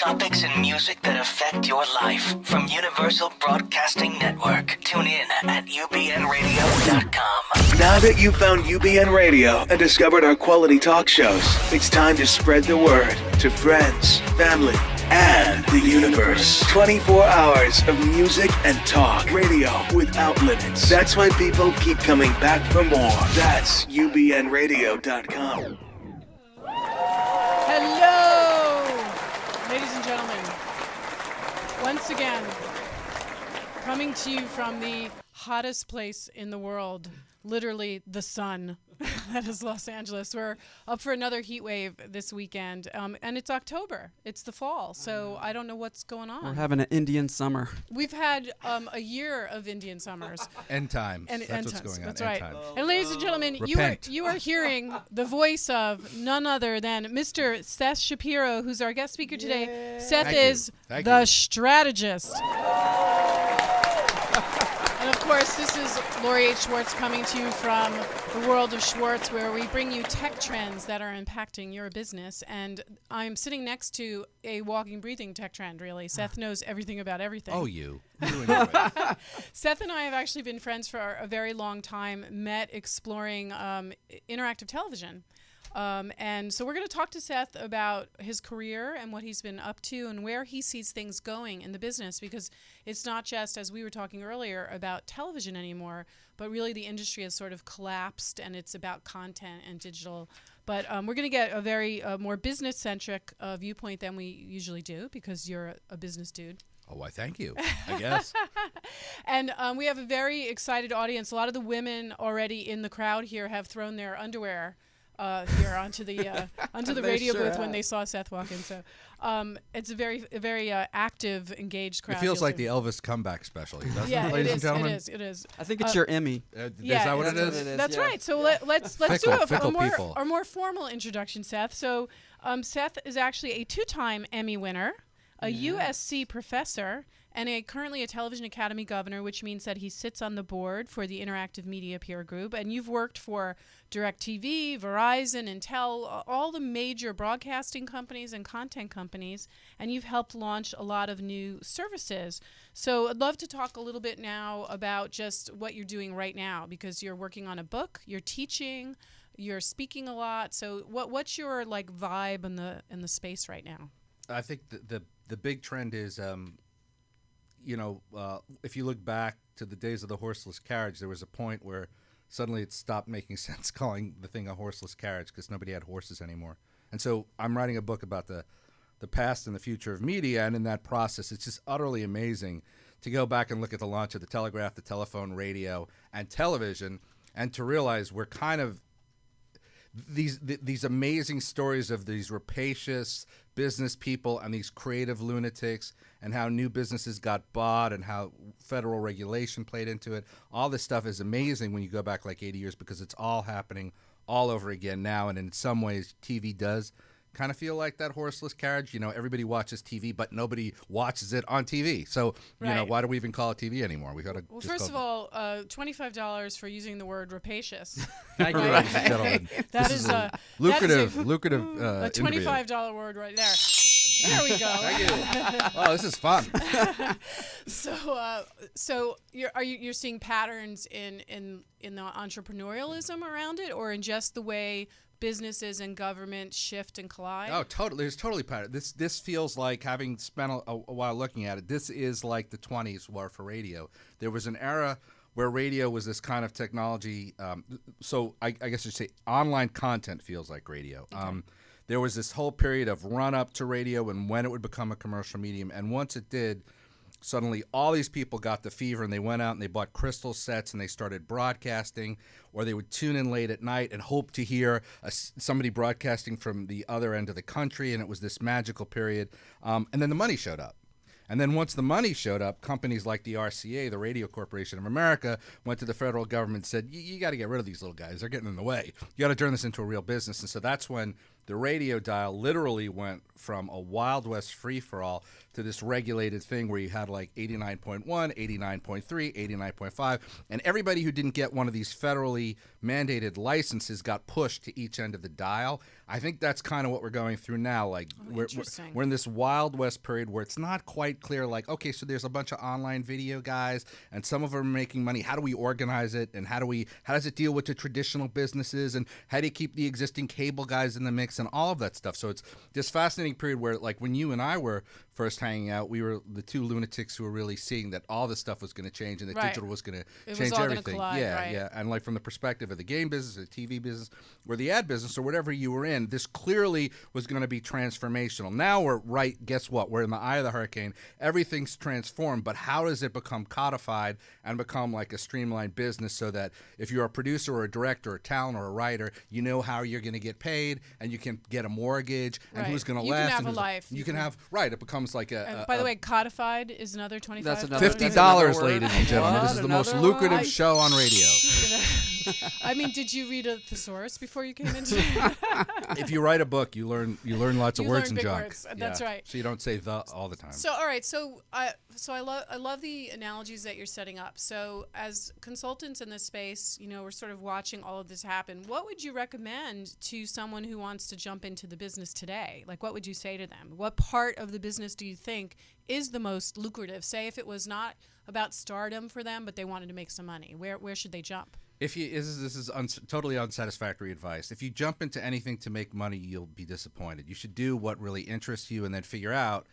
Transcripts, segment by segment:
topics and music that affect your life from Universal Broadcasting Network. Tune in at ubnradio.com. Now that you've found UBN Radio and discovered our quality talk shows, it's time to spread the word to friends, family, and the universe. 24 hours of music and talk. Radio without limits. That's why people keep coming back for more. That's ubnradio.com. Hello, ladies and gentlemen. Once again, coming to you from the hottest place in the world, literally the sun. That is Los Angeles. We're up for another heat wave this weekend, and it's October. It's the fall, so I don't know what's going on. We're having an Indian summer. We've had a year of Indian summers. End times. And That's end what's times. going on. That's End right. times. And ladies and gentlemen, Repent. you are hearing the voice of none other than Mr. Seth Shapiro, who's our guest speaker today. Seth Thank you. is Thank the you. strategist. And of course, this is Lori H. Schwartz coming to you from the world of Schwartz, where we bring you tech trends that are impacting your business. And I'm sitting next to a walking, breathing tech trend, really. Seth knows everything about everything. Oh, you. You and everybody. Seth and I have actually been friends for a very long time, met exploring interactive television. And so we're going to talk to Seth about his career and what he's been up to and where he sees things going in the business, because it's not just, as we were talking earlier, about television anymore, but really the industry has sort of collapsed and it's about content and digital. But we're going to get a very more business-centric viewpoint than we usually do, because you're a business dude. Oh, why, thank you, I guess. And we have a very excited audience. A lot of the women already in the crowd here have thrown their underwear here onto the radio sure booth when have. they saw Seth walk in. So it's a very active, engaged crowd. It feels You'll like see. the Elvis comeback special, doesn't Yeah, it, ladies it and is. gentlemen? It is. I think it's your Emmy. Is Yeah, that what it that's is? what it is. That's yeah. right. So let's do Fickle people. a more formal introduction, Seth. So Seth is actually a 2-time Emmy winner, a USC professor, and currently a Television Academy governor, which means that he sits on the board for the Interactive Media Peer Group. And you've worked for DirectTV, Verizon, Intel, all the major broadcasting companies and content companies, and you've helped launch a lot of new services. So I'd love to talk a little bit now about just what you're doing right now, because you're working on a book, you're teaching, you're speaking a lot. So what's your vibe in the space right now? I think the big trend is, if you look back to the days of the horseless carriage, there was a point where suddenly it stopped making sense calling the thing a horseless carriage because nobody had horses anymore. And so I'm writing a book about the past and the future of media, and in that process, it's just utterly amazing to go back and look at the launch of the telegraph, the telephone, radio, and television, and to realize we're kind of these amazing stories of these rapacious business people and these creative lunatics, and how new businesses got bought and how federal regulation played into it. All this stuff is amazing when you go back like 80 years, because it's all happening all over again now. And in some ways, TV does kind of feel like that horseless carriage. Everybody watches TV, but nobody watches it on TV. So, Right. why do we even call it TV anymore? We got to. Well, first of all, $25 for using the word rapacious. Thank you. Ladies and gentlemen, That this is is a that lucrative is a interview. $25 word right there. There we go. Thank you. Oh, this is fun. So you're seeing patterns in the entrepreneurialism around it, or in just the way businesses and government shift and collide? Oh, totally. There's totally pattern. This feels like, having spent a while looking at it, this is like the 20s were for radio. There was an era where radio was this kind of technology. So I guess you'd say online content feels like radio. Okay. There was this whole period of run up to radio and when it would become a commercial medium. And once it did, suddenly all these people got the fever, and they went out and they bought crystal sets and they started broadcasting, or they would tune in late at night and hope to hear somebody broadcasting from the other end of the country. And it was this magical period. And then the money showed up. And then once the money showed up, companies like the RCA, the Radio Corporation of America, went to the federal government and said, you got to get rid of these little guys. They're getting in the way. You got to turn this into a real business. And so that's when the radio dial literally went from a Wild West free-for-all to this regulated thing where you had like 89.1, 89.3, 89.5, and everybody who didn't get one of these federally mandated licenses got pushed to each end of the dial. I think that's kind of what we're going through now. Like we're in this Wild West period where it's not quite clear, like, okay, so there's a bunch of online video guys and some of them are making money. How do we organize it, and how does it deal with the traditional businesses, and how do you keep the existing cable guys in the mix and all of that stuff? So it's this fascinating period where, like, when you and I were first hanging out, we were the two lunatics who were really seeing that all this stuff was going to change and that digital was going to change everything. Collide, yeah. And like from the perspective of the game business, the TV business, or the ad business, or whatever you were in, this clearly was going to be transformational. Now we're guess what? We're in the eye of the hurricane. Everything's transformed, but how does it become codified and become like a streamlined business so that if you're a producer or a director or a talent or a writer, you know how you're going to get paid and you can get a mortgage and who's going to last. You can have a life. You can have, it becomes like a... by the way, codified is another $25. That's another $50, ladies and gentlemen. This is the most lucrative show on radio. I mean, did you read a thesaurus before you came into If you write a book, you learn lots of words and junk. Words. That's right. So you don't say the all the time. So all right, so I love the analogies that you're setting up. So as consultants in this space, we're sort of watching all of this happen. What would you recommend to someone who wants to jump into the business today? Like, what would you say to them? What part of the business do you think is the most lucrative? Say if it was not about stardom for them, but they wanted to make some money. Where should they jump? This is totally unsatisfactory advice. If you jump into anything to make money, you'll be disappointed. You should do what really interests you and then figure out,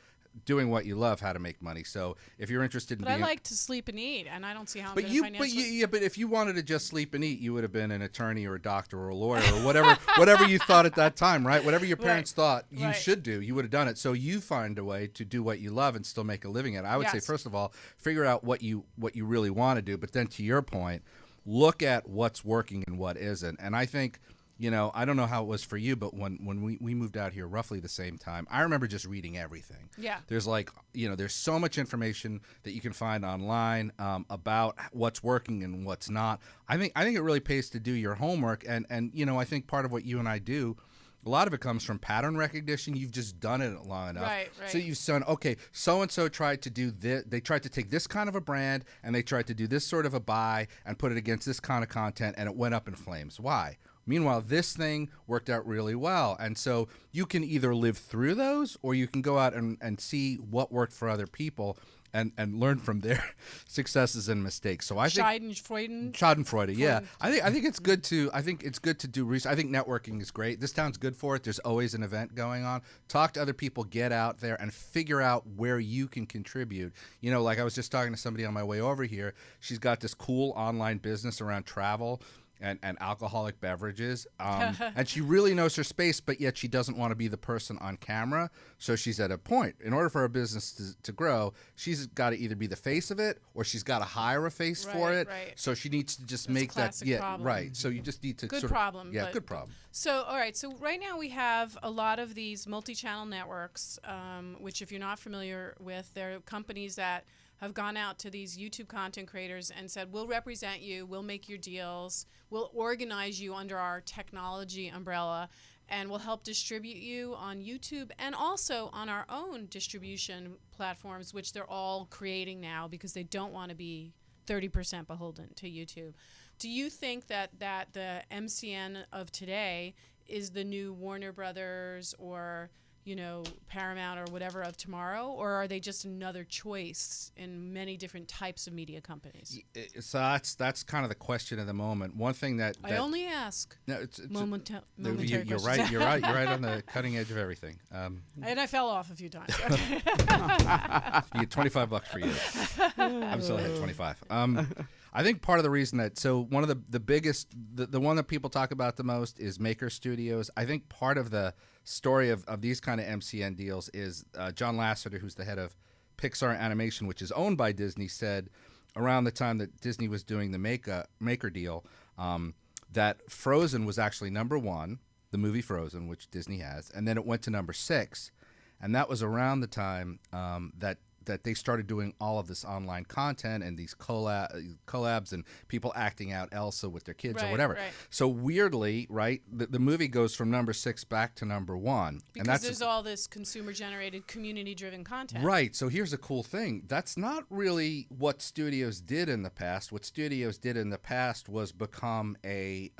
doing what you love, how to make money. So if you're interested in But I like to sleep and eat, and I don't see how I'm going to financially... But if you wanted to just sleep and eat, you would have been an attorney or a doctor or a lawyer or whatever you thought at that time, right? Whatever your parents thought you should do, you would have done it. So you find a way to do what you love and still make a living at it. I would say, first of all, figure out what you really want to do. But then to your point, look at what's working and what isn't. And I think, I don't know how it was for you, but when we moved out here roughly the same time, I remember just reading everything. Yeah. There's there's so much information that you can find online about what's working and what's not. I think it really pays to do your homework. And I think part of what you and I do, a lot of it comes from pattern recognition. You've just done it long enough. Right. So you've said, okay, so-and-so tried to do this. They tried to take this kind of a brand, and they tried to do this sort of a buy and put it against this kind of content, and it went up in flames. Why? Meanwhile, this thing worked out really well. And so you can either live through those, or you can go out and see what worked for other people and learn from their successes and mistakes. So I think Schadenfreude, yeah. I think it's good to do research. I think networking is great. This town's good for it. There's always an event going on. Talk to other people, get out there and figure out where you can contribute. Like I was just talking to somebody on my way over here. She's got this cool online business around travel and alcoholic beverages. And she really knows her space, but yet she doesn't want to be the person on camera. So she's at a point. In order for her business to grow, she's got to either be the face of it or she's got to hire a face for it. Right. So she needs to just That's make that. Yeah, problem. right. So you just need to good sort of, problem. Yeah, good problem. So, all right. So right now we have a lot of these multi-channel networks, which if you're not familiar with, they're companies that have gone out to these YouTube content creators and said, we'll represent you, we'll make your deals, we'll organize you under our technology umbrella, and we'll help distribute you on YouTube and also on our own distribution platforms, which they're all creating now because they don't want to be 30% beholden to YouTube. Do you think that the MCN of today is the new Warner Brothers or Paramount or whatever of tomorrow, or are they just another choice in many different types of media companies? So that's kind of the question of the moment. One thing that I only ask. No, it's momentary you're right. You're right on the cutting edge of everything. And I fell off a few times. You get $25 for you. I'm still ahead 25. I think part of the reason one of the biggest, the one that people talk about the most is Maker Studios. I think part of the story of these kind of MCN deals is John Lasseter, who's the head of Pixar Animation, which is owned by Disney, said around the time that Disney was doing the Maker deal that Frozen was actually number one, the movie Frozen, which Disney has, and then it went to number 6, and that was around the time that that they started doing all of this online content and these collabs and people acting out Elsa with their kids or whatever. Right. So weirdly, right, the movie goes from number 6 back to number 1. Because and there's all this consumer-generated, community-driven content. Right. So here's a cool thing. That's not really what studios did in the past. What studios did in the past was become a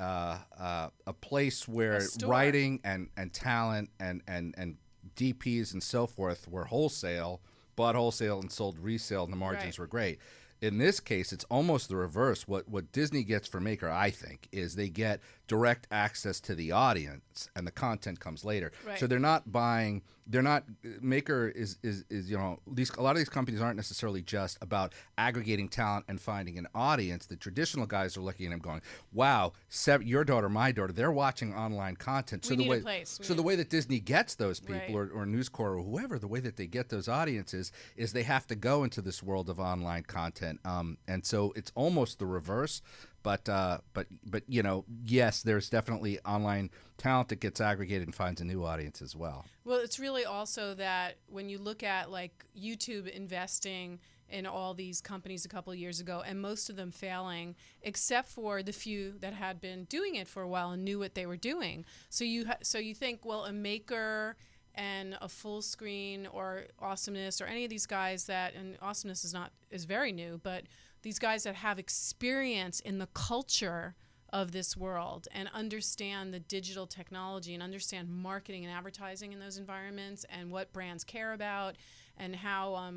place where writing and talent and DPs and so forth were bought wholesale and sold resale, and the margins were great. In this case, it's almost the reverse. What Disney gets for Maker, I think, is they get direct access to the audience, and the content comes later. Right. So they're not buying. They're not. Maker is a lot of these companies aren't necessarily just about aggregating talent and finding an audience. The traditional guys are looking at them going, "Wow, your daughter, my daughter, they're watching online content." So we need a place. The way that Disney gets those people, or News Corp or whoever, the way that they get those audiences is they have to go into this world of online content. And so it's almost the reverse. But yes, there's definitely online talent that gets aggregated and finds a new audience as well. Well, it's really also that when you look at like YouTube investing in all these companies a couple of years ago, and most of them failing, except for the few that had been doing it for a while and knew what they were doing. So you think, well, a Maker and a Full Screen or Awesomeness or any of these guys and Awesomeness is very new, but these guys that have experience in the culture of this world and understand the digital technology and understand marketing and advertising in those environments and what brands care about and how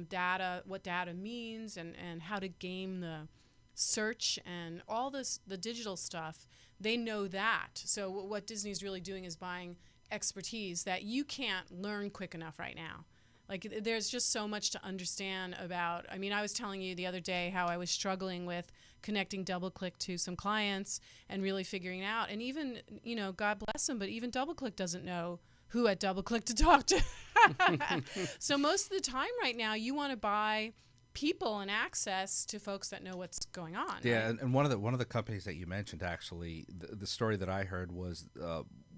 what data means and how to game the search and all the digital stuff, they know that. So what Disney's really doing is buying expertise that you can't learn quick enough right now. Like, there's just so much to understand about. I mean, I was telling you the other day how I was struggling with connecting DoubleClick to some clients and really figuring it out. And even, God bless them, but even DoubleClick doesn't know who at DoubleClick to talk to. So most of the time right now, you want to buy people and access to folks that know what's going on. Yeah, right? and one of the companies that you mentioned, actually, the story that I heard was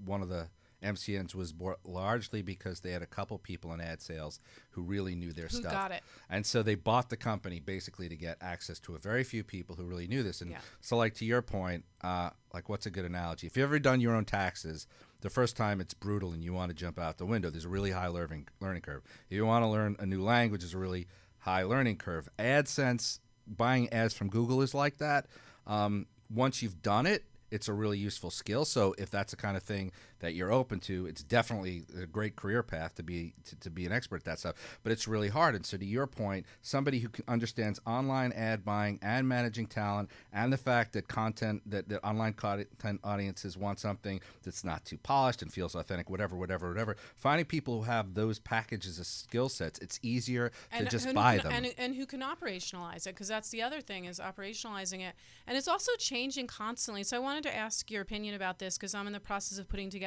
one of the MCNs was largely because they had a couple people in ad sales who really knew their stuff. Who got it. And so they bought the company basically to get access to a very few people who really knew this. And so, like, to your point, like, what's a good analogy? If you've ever done your own taxes, the first time it's brutal and you want to jump out the window, there's a really high learning curve. If you want to learn a new language, there's a really high learning curve. AdSense, buying ads from Google is like that. Once you've done it, it's a really useful skill. So if that's the kind of thing that you're open to, it's definitely a great career path to be an expert at that stuff. But it's really hard. And so to your point, somebody who understands online ad buying and managing talent and the fact that that online content audiences want something that's not too polished and feels authentic, whatever. Finding people who have those packages of skill sets, it's easier to just buy them. And who can operationalize it, because that's the other thing, is operationalizing it. And it's also changing constantly. So I wanted to ask your opinion about this, because I'm in the process of putting together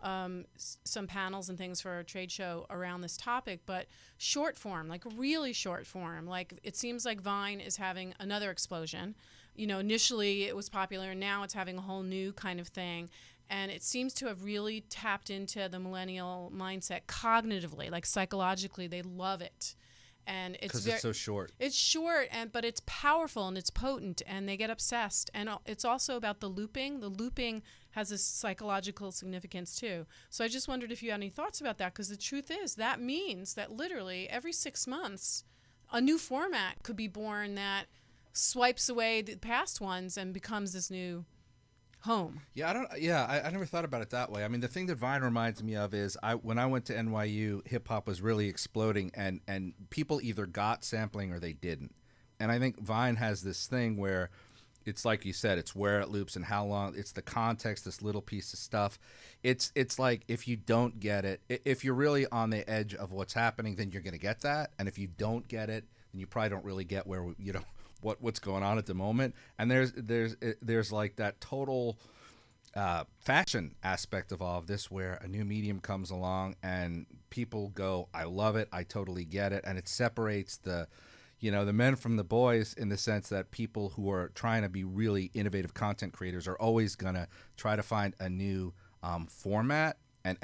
some panels and things for a trade show around this topic. But short form, like really short form, like it seems like Vine is having another explosion. Initially it was popular, and now it's having a whole new kind of thing. And it seems to have really tapped into the millennial mindset cognitively, like psychologically, they love it. And it's so short. It's short, but it's powerful and it's potent, and they get obsessed. And it's also about the looping. The looping has a psychological significance too. So I just wondered if you had any thoughts about that, because the truth is that means that literally every 6 months, a new format could be born that swipes away the past ones and becomes this new home. I never thought about it that way. I mean, the thing that Vine reminds me of is when I went to NYU, hip hop was really exploding, and people either got sampling or they didn't. And I think Vine has this thing where it's like you said, it's where it loops and how long. It's the context, this little piece of stuff. It's like if you don't get it, if you're really on the edge of what's happening, then you're going to get that. And if you don't get it, then you probably don't really get where what's going on at the moment. And there's like that total fashion aspect of all of this, where a new medium comes along and people go, I love it, I totally get it, and it separates the men from the boys, in the sense that people who are trying to be really innovative content creators are always gonna try to find a new format and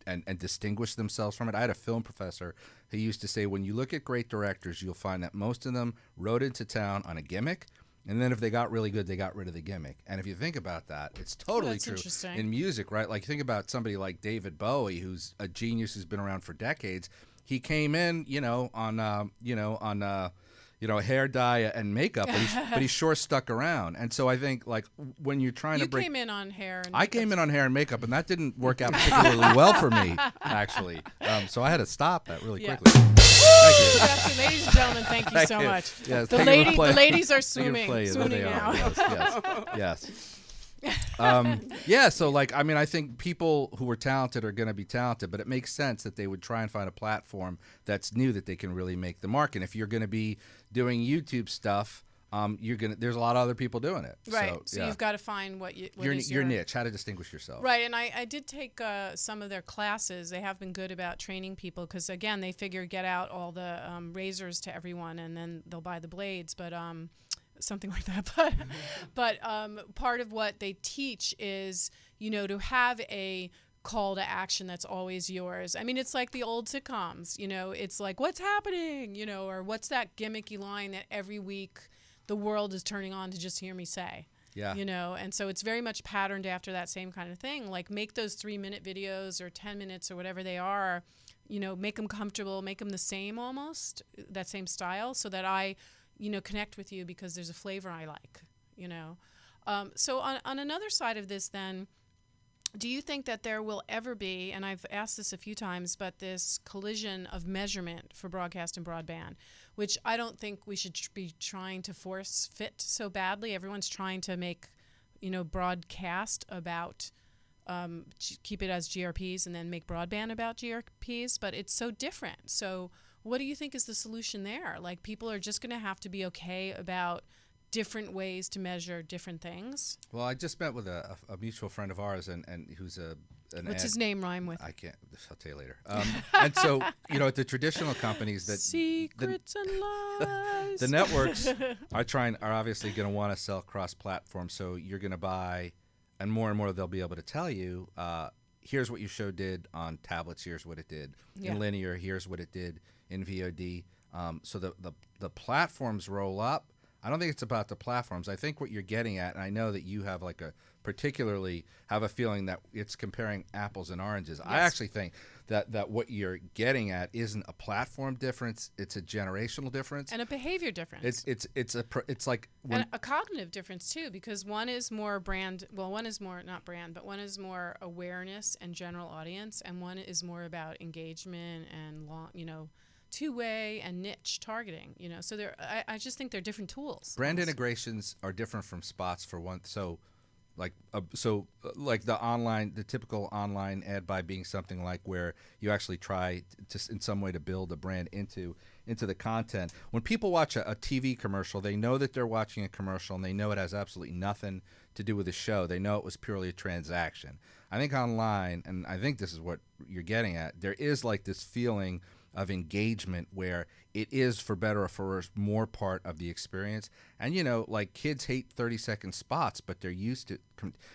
and distinguish themselves from it. I had a film professor who used to say, when you look at great directors, you'll find that most of them rode into town on a gimmick, and then if they got really good, they got rid of the gimmick. And if you think about that, it's totally true in music, right? Like, think about somebody like David Bowie, who's a genius who's been around for decades. He came in, on hair dye and makeup, but he sure stuck around. And so I think, like, when you're trying to break... You came in on hair and I makeup. came in on hair and makeup, and that didn't work out particularly well for me, actually. So I had to stop that really quickly. Thank you. Ladies and gentlemen, thank you so much. Yes, the ladies are swooning now. Yes. So, like, I mean, I think people who are talented are going to be talented, but it makes sense that they would try and find a platform that's new that they can really make the mark. And if you're going to be doing YouTube stuff, there's a lot of other people doing it. Right. So you've got to find your niche, how to distinguish yourself. Right. And I did take some of their classes. They have been good about training people because, again, they figure get out all the razors to everyone and then they'll buy the blades. But something like that. But part of what they teach is, to have a call to action that's always yours. I mean, it's like the old sitcoms, it's like, what's happening, or what's that gimmicky line that every week the world is turning on to just hear me say. Yeah. And so it's very much patterned after that same kind of thing. Like, make those 3-minute videos or 10 minutes or whatever they are, make them comfortable, make them the same almost, that same style, so that I connect with you because there's a flavor I like, So on another side of this then, do you think that there will ever be, and I've asked this a few times, but this collision of measurement for broadcast and broadband, which I don't think we should be trying to force fit so badly. Everyone's trying to make, broadcast about, keep it as GRPs and then make broadband about GRPs, but it's so different. So what do you think is the solution there? Like, people are just going to have to be okay about different ways to measure different things? Well, I just met with a mutual friend of ours, and who's What's his name rhyme with? I can't. I'll tell you later. And so, the traditional companies that secrets and lies. The networks are obviously going to want to sell cross-platform. So you're going to buy, and more they'll be able to tell you, here's what your show did on tablets. Here's what it did in linear. Here's what it did in VOD. So the platforms roll up. I don't think it's about the platforms. I think what you're getting at, and I know that you have particularly have a feeling that it's comparing apples and oranges. Yes. I actually think that what you're getting at isn't a platform difference; it's a generational difference and a behavior difference. It's like and a cognitive difference too, because one is more brand. Well, one is more not brand, but one is more awareness and general audience, and one is more about engagement and two-way and niche targeting, so I just think they're different tools. Brand integrations are different from spots for one. So like the typical online ad buy being something like where you actually try to in some way to build a brand into the content. When people watch a TV commercial, they know that they're watching a commercial and they know it has absolutely nothing to do with the show. They know it was purely a transaction. I think online, and I think this is what you're getting at, there is like this feeling of engagement where it is, for better or for worse, more part of the experience. And like kids hate 30-second spots, but they're used to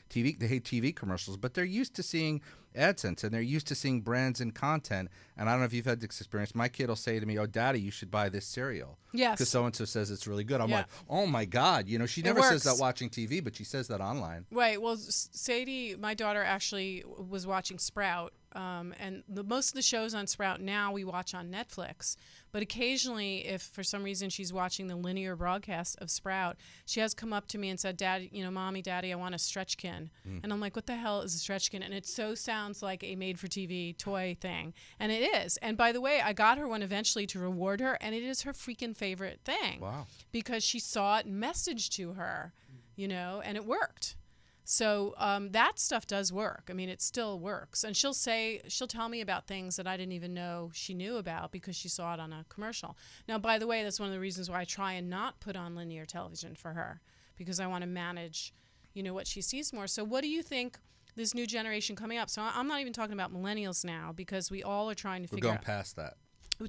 TV. They hate TV commercials, but they're used to seeing AdSense and they're used to seeing brands and content. And I don't know if you've had this experience. My kid will say to me, "Oh, Daddy, you should buy this cereal." Yes. Because so and so says it's really good. I'm like, "Oh my God!" She never says that watching TV, but she says that online. Right. Well, Sadie, my daughter, actually was watching Sprout. And most of the shows on Sprout now we watch on Netflix. But occasionally, if for some reason she's watching the linear broadcast of Sprout, she has come up to me and said, "Dad, Mommy, Daddy, I want a Stretchkin." And I'm like, "What the hell is a Stretchkin?" And it so sounds like a made-for-TV toy thing. And it is. And by the way, I got her one eventually to reward her, and it is her freaking favorite thing. Wow. Because she saw it messaged to her, and it worked. So that stuff does work. I mean, it still works. And she'll tell me about things that I didn't even know she knew about because she saw it on a commercial. Now, by the way, that's one of the reasons why I try and not put on linear television for her, because I want to manage, what she sees more. So what do you think this new generation coming up? So I'm not even talking about millennials now, because we all are trying to figure out. We're going past that.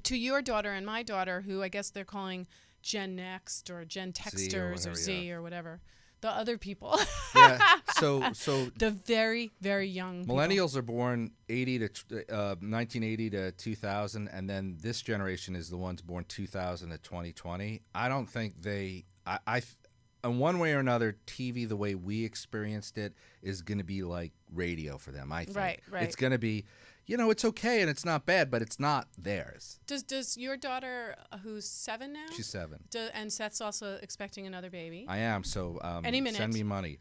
To your daughter and my daughter, who I guess they're calling Gen Next or Gen Texters or Z or whatever the other people. Yeah. So the very, very young people. millennials are born 1980 to 2000, and then this generation is the ones born 2000 to 2020. I don't think they. In one way or another, TV, the way we experienced it, is going to be like radio for them. I think. Right. It's going to be, it's okay and it's not bad, but it's not theirs. Does your daughter, who's 7 now? She's 7. And Seth's also expecting another baby. I am. So Any minute. send me money.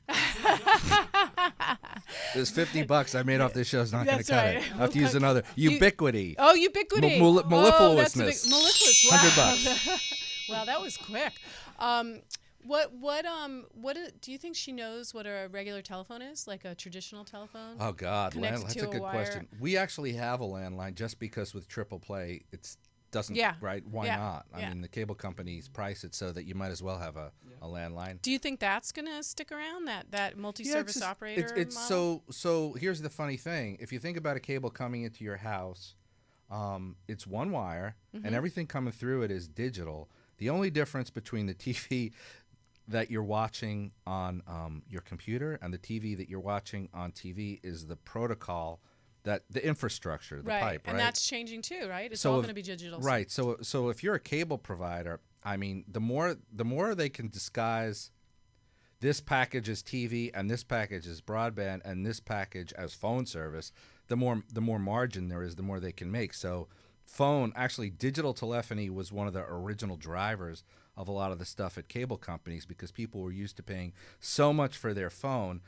There's $50 I made off this show is not going to cut it. I have to use another. Ubiquity. Ubiquity. Mellifluousness. Mellifluous. Wow. $100. Wow, that was quick. What do you think she knows what a regular telephone is? Like a traditional telephone? Oh God, Connected that's to a good wire. question. We actually have a landline just because with triple play it doesn't right? Why not? I mean, the cable companies price it so that you might as well have a landline. Do you think that's going to stick around, that multi-service operator it's model? so here's the funny thing. If you think about a cable coming into your house, it's one wire and everything coming through it is digital. The only difference between the TV that you're watching on your computer and the TV that you're watching on TV is the protocol, that the infrastructure, the pipe, right? And that's changing too, right? It's all going to be digital. Right. So if you're a cable provider, I mean, the more they can disguise this package as TV and this package as broadband and this package as phone service, the more margin there is, the more they can make. So digital telephony was one of the original drivers of a lot of the stuff at cable companies because people were used to paying so much for their phone.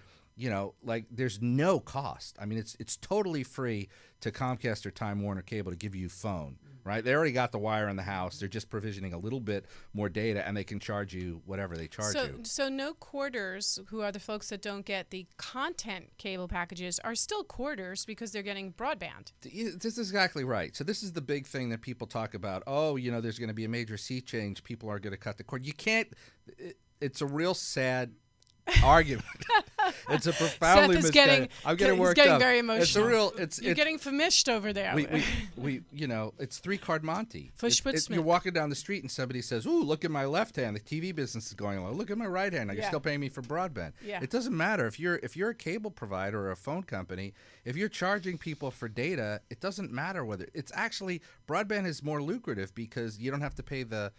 Like there's no cost. I mean, it's totally free to Comcast or Time Warner Cable to give you phone, right? They already got the wire in the house. They're just provisioning a little bit more data, and they can charge you whatever they charge you. So no quarters, who are the folks that don't get the content cable packages, are still quarters because they're getting broadband. This is exactly right. So this is the big thing that people talk about. Oh, there's going to be a major sea change. People are going to cut the cord. You can't. It's a real sad argument. It's a profoundly Seth is getting, I'm getting worked getting up. very emotional. You're getting famished over there. We it's 3-card Monty. You're You're walking down the street and somebody says, "Ooh, look at my left hand. The TV business is going along. Look at my right hand. You're still paying me for broadband." Yeah. It doesn't matter if you're a cable provider or a phone company. If you're charging people for data, it doesn't matter whether it's actually broadband is more lucrative because you don't have to pay the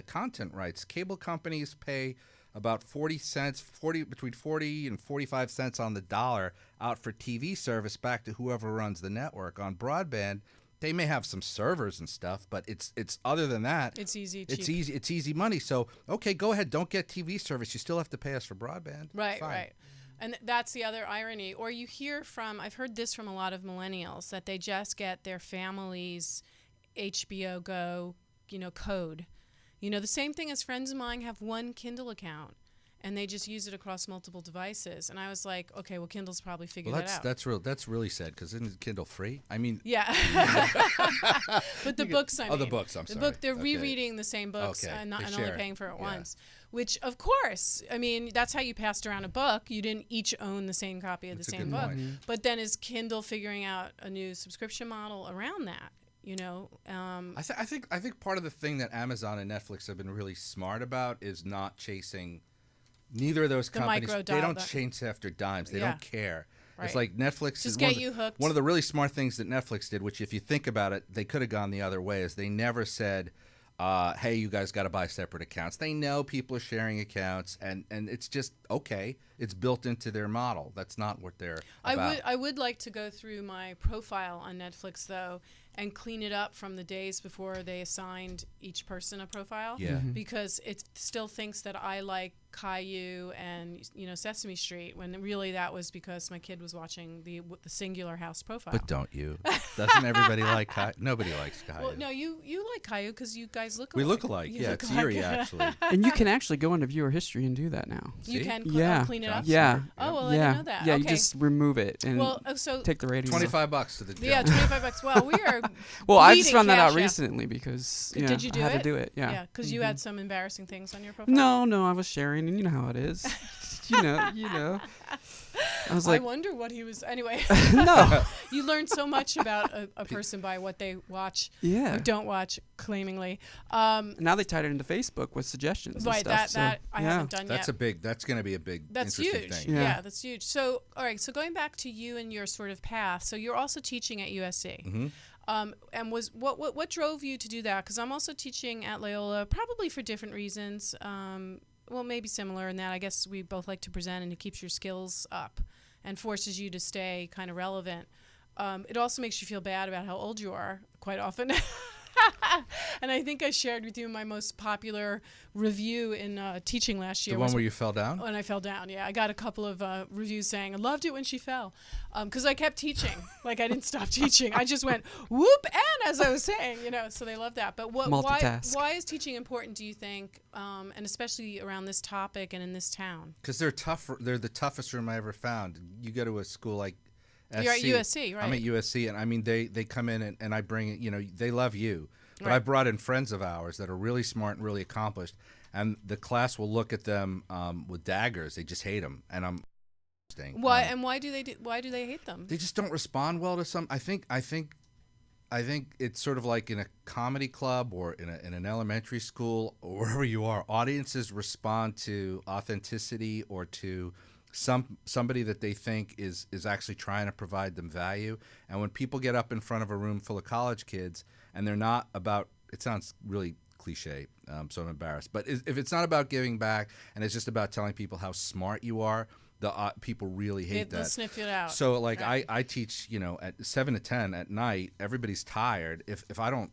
content rights. Cable companies pay about 40 cents, between 40 and 45 cents on the dollar out for TV service back to whoever runs the network. On broadband, they may have some servers and stuff, but it's other than that, it's easy. It's easy money. So okay, go ahead, don't get TV service. You still have to pay us for broadband. Right, Fine. right. And that's the other irony. Or you hear I've heard this from a lot of millennials, that they just get their family's HBO Go, code. The same thing as friends of mine have one Kindle account, and they just use it across multiple devices. And I was like, okay, well, Kindle's probably figured that out. That's really sad because isn't Kindle free? I mean, yeah. But the books, I mean. Oh, the books. I'm sorry. The book, they're rereading the same books and only paying for it once. Which, of course, I mean, that's how you passed around a book. You didn't each own the same copy of the same book. But then is Kindle figuring out a new subscription model around that? I think part of the thing that Amazon and Netflix have been really smart about is not chasing. Neither of those companies, they don't chase after dimes. They don't care. Right. It's like Netflix just get you hooked. One of the really smart things that Netflix did, which if you think about it, they could have gone the other way, is they never said, hey, you guys got to buy separate accounts. They know people are sharing accounts, and it's just okay. It's built into their model. That's not what they're about. I would like to go through my profile on Netflix, though, and clean it up from the days before they assigned each person a profile. Yeah. Because it still thinks that I like Caillou and Sesame Street, when really that was because my kid was watching the Singular House profile. But don't you? Doesn't everybody like Caillou? Nobody likes Caillou. Well, no, you like Caillou because you guys look alike. We look alike. It's eerie, actually. And you can actually go into viewer history and do that now. You See? can clean it up? Yeah. Oh, well, I didn't know that. Yeah, okay. you just remove it and take the ratings. $25 to the job. Yeah, $25. Well, we are. Well, I just found that out recently because Did you do I had it? to do it. Yeah. Yeah, because you had some embarrassing things on your profile. No, I was sharing, and you know how it is. you know. I was like, I wonder what he was. Anyway, no. You learn so much about a person by what they watch or don't watch, claimingly. Now they tied it into Facebook with suggestions. Right, and stuff, that I haven't done yet. That's going to be a big, that's interesting huge. thing. Yeah, that's huge. So, all right. So going back to you and your sort of path. So you're also teaching at USC. Mm-hmm. And what drove you to do that? Because I'm also teaching at Loyola, probably for different reasons. Well, maybe similar in that I guess we both like to present, and it keeps your skills up and forces you to stay kind of relevant. It also makes you feel bad about how old you are quite often. And I think I shared with you my most popular review in teaching last year. The one where you fell down? When I fell down, yeah. I got a couple of reviews saying, I loved it when she fell. Because I kept teaching. Like, I didn't stop teaching. I just went, whoop, and as I was saying, so they love that. But why is teaching important, do you think, and especially around this topic and in this town? Because they're tough. They're the toughest room I ever found. You go to a school like SC. You're at USC, right? I'm at USC, and I mean, they come in and I bring, they love you. But I brought in friends of ours that are really smart and really accomplished, and the class will look at them with daggers. They just hate them, and I'm. Why and why do they hate them? They just don't respond well to some. I think it's sort of like in a comedy club or in an elementary school or wherever you are. Audiences respond to authenticity or to somebody that they think is actually trying to provide them value. And when people get up in front of a room full of college kids and they're not about, it sounds really cliche, so I'm embarrassed, but if it's not about giving back and it's just about telling people how smart you are, the people really hate that. They'll sniff it out. So like I teach, at 7 to 10 at night, everybody's tired. If I don't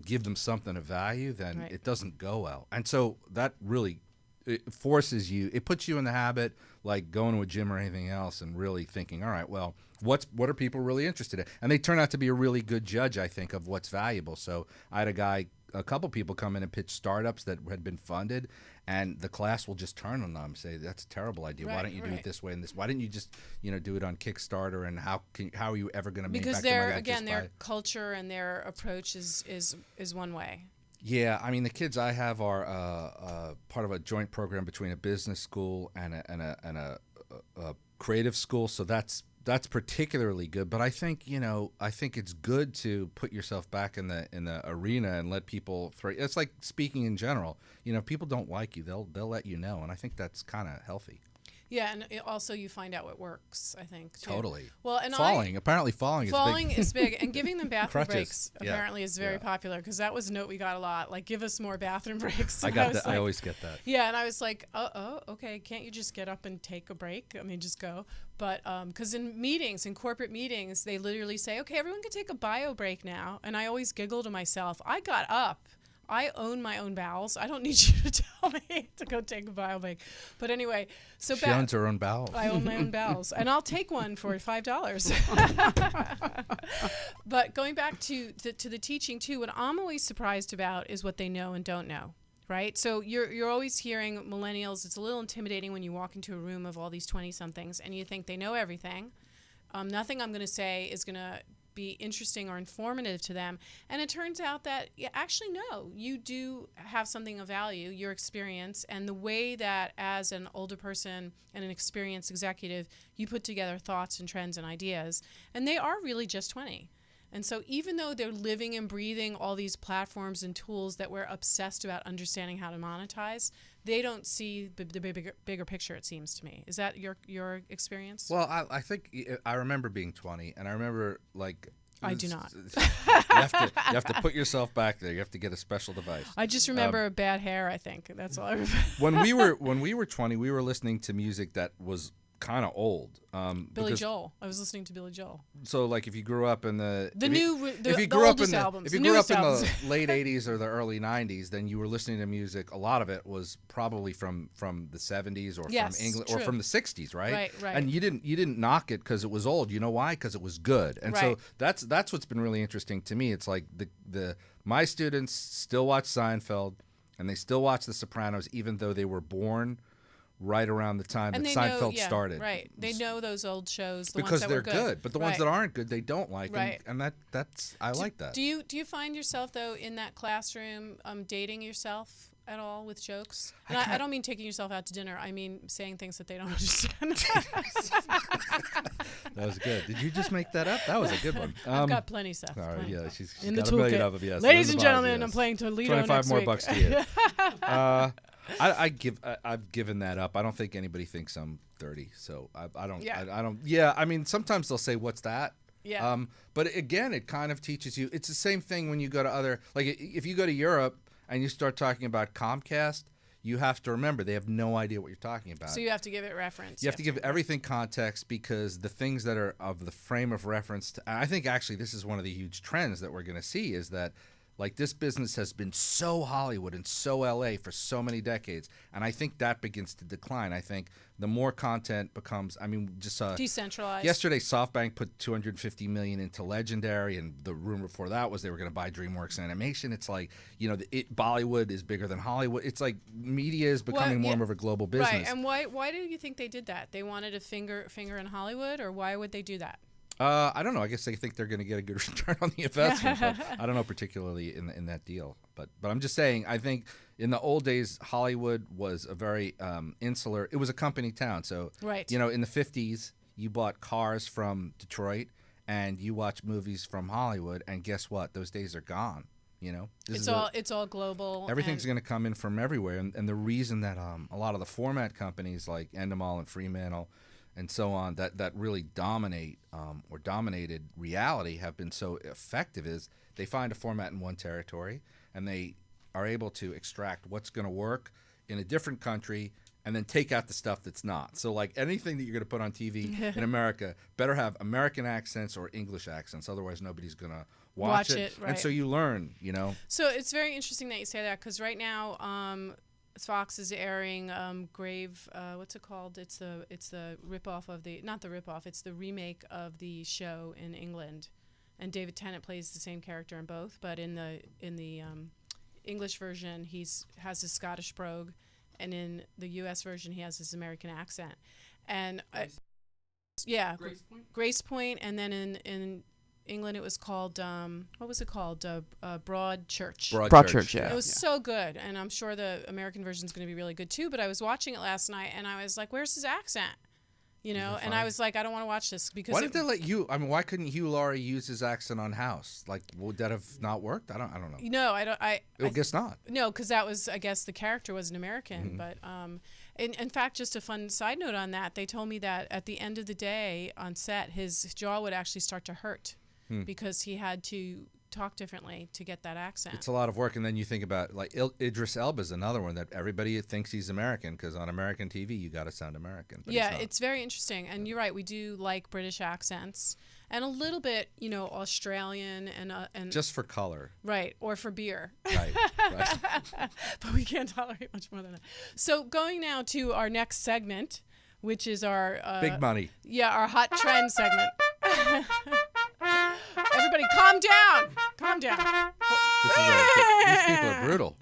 give them something of value, then it doesn't go well. And so that really it forces you, it puts you in the habit, like going to a gym or anything else, and really thinking, all right, well, what are people really interested in? And they turn out to be a really good judge, I think, of what's valuable. So I had a couple people come in and pitch startups that had been funded, and the class will just turn on them and say, that's a terrible idea. Why don't you do it this way and this? Why didn't you just, do it on Kickstarter? And how are you ever going to make back the money? Because their culture and their approach is one way. Yeah, I mean, the kids I have are part of a joint program between a business school and a creative school, so that's particularly good. But I think it's good to put yourself back in the arena and let people throw. It's like speaking in general. If people don't like you, they'll let you know, and I think that's kind of healthy. Yeah, and also you find out what works, I think, too. Totally. Well, and falling is big, and giving them bathroom breaks apparently is very popular, because that was a note we got a lot. Like, give us more bathroom breaks. I got that. I always get that. Yeah, and I was like, okay, can't you just get up and take a break? I mean, just go. But because in corporate meetings, they literally say, okay, everyone can take a bio break now, and I always giggle to myself. I got up. I own my own bowels. I don't need you to tell me to go take a bio break. But anyway, so she owns her own bowels. I own my own bowels, and I'll take one for $5. But going back to the teaching too, what I'm always surprised about is what they know and don't know. Right? So you're always hearing millennials. It's a little intimidating when you walk into a room of all these 20-somethings and you think they know everything. Nothing I'm going to say is going to be interesting or informative to them. And it turns out that no, you do have something of value, your experience, and the way that as an older person and an experienced executive, you put together thoughts and trends and ideas. And they are really just 20. And so even though they're living and breathing all these platforms and tools that we're obsessed about understanding how to monetize, they don't see the bigger picture, it seems to me. Is that your experience? Well, I think I remember being 20, and I remember like... I do not. You have to put yourself back there. You have to get a special device. I just remember bad hair, I think. That's all I remember. When we were 20, we were listening to music that was kind of old. Billy Joel. I was listening to Billy Joel. So, like, if you grew up in the oldest albums, if you grew up in the late '80s or the early '90s, then you were listening to music. A lot of it was probably from the '70s or from England or from the '60s, right? Right. And you didn't knock it because it was old. You know why? Because it was good. And so that's what's been really interesting to me. It's like my students still watch Seinfeld and they still watch The Sopranos, even though they were born right around the time that Seinfeld started. Right. They know those old shows, because ones that they're were good. But the ones that aren't good, they don't like. Right. And I like that. Do you find yourself, though, in that classroom dating yourself at all with jokes? And I don't mean taking yourself out to dinner. I mean saying things that they don't understand. That was good. Did you just make that up? That was a good one. I've got plenty, Seth. All right, Plenty. yeah, she's In got the a million toolkit. of them. Yes, Ladies in and the gentlemen, box, I'm yes. playing Toledo 25 next more week. bucks to you. I've given that up. I don't think anybody thinks I'm 30, so I don't. Yeah. I don't. Yeah, I mean, sometimes they'll say, "What's that?" Yeah. But again, it kind of teaches you. It's the same thing when you go to other, like if you go to Europe and you start talking about Comcast, you have to remember they have no idea what you're talking about. So you have to give it reference. You have to give everything context, because the things that are of the frame of reference to, I think actually this is one of the huge trends that we're going to see, is that like this business has been so Hollywood and so LA for so many decades, and I think that begins to decline. I think the more content becomes, I mean, just decentralized. Yesterday, SoftBank put $250 million into Legendary, and the rumor before that was they were going to buy DreamWorks Animation. It's like, you know, Bollywood is bigger than Hollywood. It's like media is becoming more of a global business. Right, and why do you think they did that? They wanted a finger in Hollywood, or why would they do that? I don't know. I guess they think they're going to get a good return on the investment. But I don't know particularly in that deal. But I'm just saying, I think in the old days, Hollywood was a very insular. It was a company town. So, right. You know, in the 50s, you bought cars from Detroit and you watched movies from Hollywood. And guess what? Those days are gone. You know, it's all global. Everything's going to come in from everywhere. And the reason that a lot of the format companies like Endemol and Fremantle and so on that really dominate or dominated reality have been so effective is they find a format in one territory and they are able to extract what's going to work in a different country and then take out the stuff that's not. So like anything that you're going to put on TV in America better have American accents or English accents. Otherwise, nobody's going to watch it. Right. And so you learn, you know. So it's very interesting that you say that, because right now Fox is airing Grave. What's it called? It's the ripoff of not the ripoff. It's the remake of the show in England, and David Tennant plays the same character in both. But in the English version, has his Scottish brogue, and in the U.S. version, he has his American accent. And Grace Point, and then in England, it was called what was it called? Broadchurch. Broadchurch, yeah. It was so good, and I'm sure the American version is going to be really good too. But I was watching it last night, and I was like, "Where's his accent?" You know, and I was like, "I don't want to watch this because." Why did they let you? I mean, why couldn't Hugh Laurie use his accent on House? Like, would that have not worked? I don't know. No, I don't. I guess not. No, because that was, I guess, the character was an American, but. In fact, just a fun side note on that, they told me that at the end of the day on set, his jaw would actually start to hurt. Because he had to talk differently to get that accent. It's a lot of work, and then you think about like Idris Elba is another one that everybody thinks he's American because on American TV you got to sound American. But yeah, it's very interesting, and you're right. We do like British accents and a little bit, you know, Australian and just for color, right, or for beer, right. But we can't tolerate much more than that. So going now to our next segment, which is our big money. Yeah, our hot trend segment. Everybody, calm down. Calm down. These people are brutal.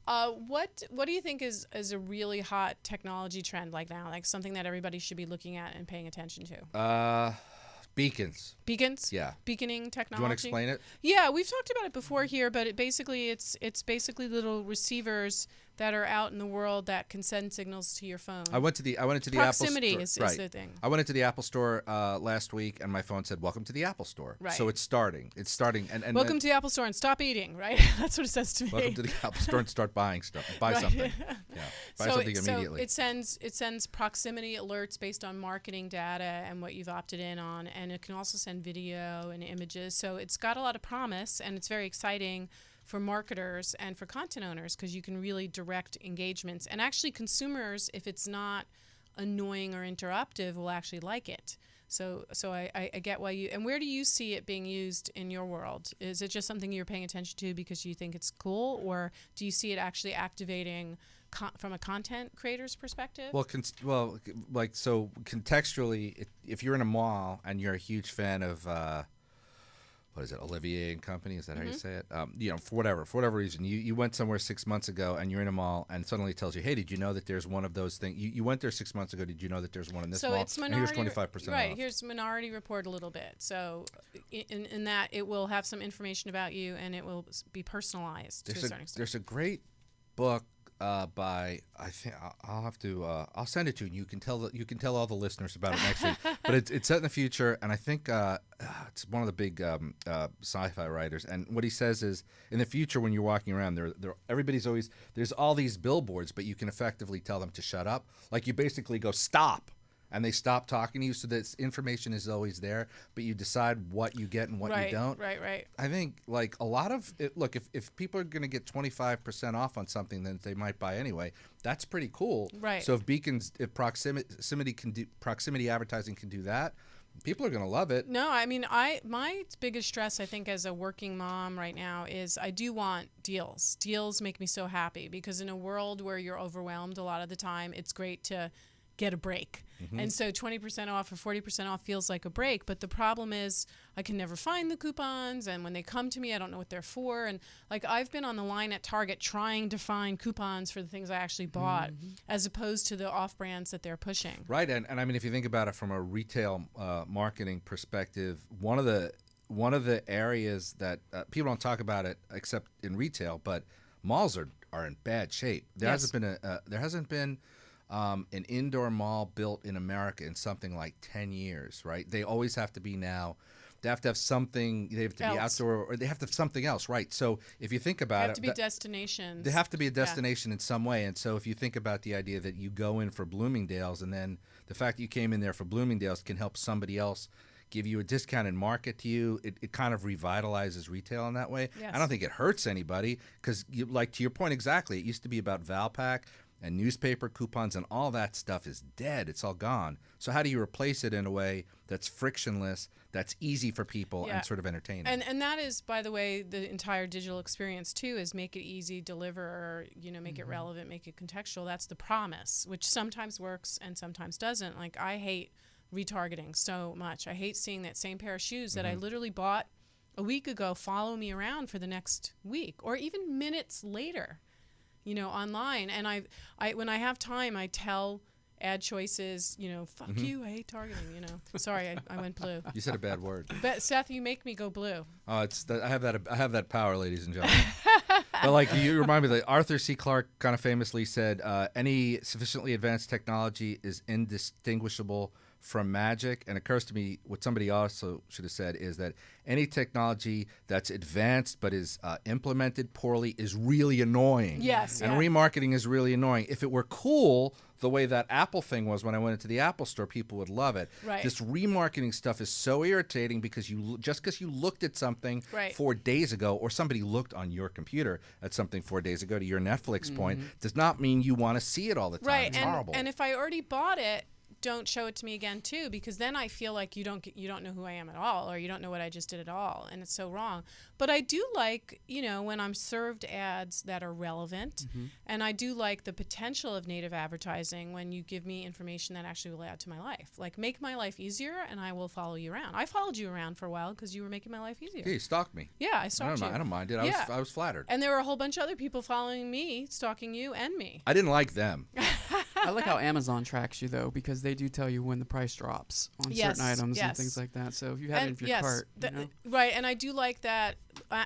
What do you think is a really hot technology trend like now, like something that everybody should be looking at and paying attention to? Beacons. Beacons? Yeah. Beaconing technology. Do you want to explain it? Yeah, we've talked about it before here, but it's basically little receivers that are out in the world that can send signals to your phone. I went into the Apple Store. Proximity is the thing. I went into the Apple Store last week, and my phone said, "Welcome to the Apple Store." Right. So it's starting. It's starting. And welcome to the Apple Store and stop eating. Right. That's what it says to me. Welcome to the Apple Store and start buying stuff. Buy something. Yeah. Buy something immediately. So it sends proximity alerts based on marketing data and what you've opted in on, and it can also send video and images. So it's got a lot of promise, and it's very exciting for marketers and for content owners because you can really direct engagements. And actually consumers, if it's not annoying or interruptive, will actually like it. So I get why you... And where do you see it being used in your world? Is it just something you're paying attention to because you think it's cool? Or do you see it actually activating from a content creator's perspective? Well, contextually, if you're in a mall and you're a huge fan of... what is it, Olivier and Company? Is that how you say it? You know, for whatever reason, you went somewhere 6 months ago and you're in a mall and suddenly it tells you, hey, did you know that there's one of those things? You went there 6 months ago. Did you know that there's one in this mall? It's Minority, and here's 25% right, off. here's Minority Report a little bit. So in that, it will have some information about you and it will be personalized to a certain extent. There's a great book by, I think I'll have to I'll send it to you. You can tell all the listeners about it next week. But it's set in the future, and I think it's one of the big sci-fi writers. And what he says is, in the future, when you're walking around, there's all these billboards, but you can effectively tell them to shut up. Like you basically go stop. And they stop talking to you, so that information is always there, but you decide what you get and what you don't. Right. I think, like, a lot of it, look, if people are going to get 25% off on something that they might buy anyway, that's pretty cool. Right. So if proximity advertising can do that, people are going to love it. No, I mean, my biggest stress, I think, as a working mom right now is I do want deals. Deals make me so happy because in a world where you're overwhelmed a lot of the time, it's great to get a break. And so 20% off or 40% off feels like a break. But the problem is I can never find the coupons. And when they come to me, I don't know what they're for. And like I've been on the line at Target trying to find coupons for the things I actually bought as opposed to the off brands that they're pushing. Right. And I mean, if you think about it from a retail marketing perspective, one of the areas that people don't talk about it except in retail, but malls are in bad shape. There hasn't been an indoor mall built in America in something like 10 years, right? They always have to be now. They have to have something. They have to be outdoor, or they have to have something else, right? So if you think about it, they have to be destinations. They have to be a destination in some way. And so if you think about the idea that you go in for Bloomingdale's, and then the fact that you came in there for Bloomingdale's can help somebody else give you a discount and market to you, it kind of revitalizes retail in that way. Yes. I don't think it hurts anybody because, like to your point exactly, it used to be about Valpak and newspaper coupons and all that stuff is dead. It's all gone. So how do you replace it in a way that's frictionless, that's easy for people, and sort of entertaining? And that is, by the way, the entire digital experience too, is make it easy, deliver, make it relevant, make it contextual. That's the promise, which sometimes works and sometimes doesn't. Like I hate retargeting so much. I hate seeing that same pair of shoes that I literally bought a week ago follow me around for the next week or even minutes later. Online. And I when I have time, I tell ad choices, fuck you, I hate targeting, Sorry, I went blue. You said a bad word. But Seth, you make me go blue. Oh, I have that power, ladies and gentlemen. But like you remind me that Arthur C. Clarke kind of famously said, any sufficiently advanced technology is indistinguishable from magic. And it occurs to me what somebody also should have said is that any technology that's advanced but is implemented poorly is really annoying. Yes. And remarketing is really annoying. If it were cool the way that Apple thing was when I went into the Apple store, people would love it. Right. This remarketing stuff is so irritating because just because you looked at something 4 days ago, or somebody looked on your computer at something 4 days ago, to your Netflix point, does not mean you want to see it all the time. Right. It's horrible. And if I already bought it, don't show it to me again too, because then I feel like you don't know who I am at all, or you don't know what I just did at all, and it's so wrong. But I do like, when I'm served ads that are relevant, and I do like the potential of native advertising when you give me information that actually will add to my life. Like, make my life easier, and I will follow you around. I followed you around for a while because you were making my life easier. Yeah, you stalked me. Yeah, I stalked you. I don't mind it. I was flattered. And there were a whole bunch of other people following me, stalking you and me. I didn't like them. I like how Amazon tracks you, though, because they do tell you when the price drops on certain items and things like that. So if you have it in your cart, right. And I do like that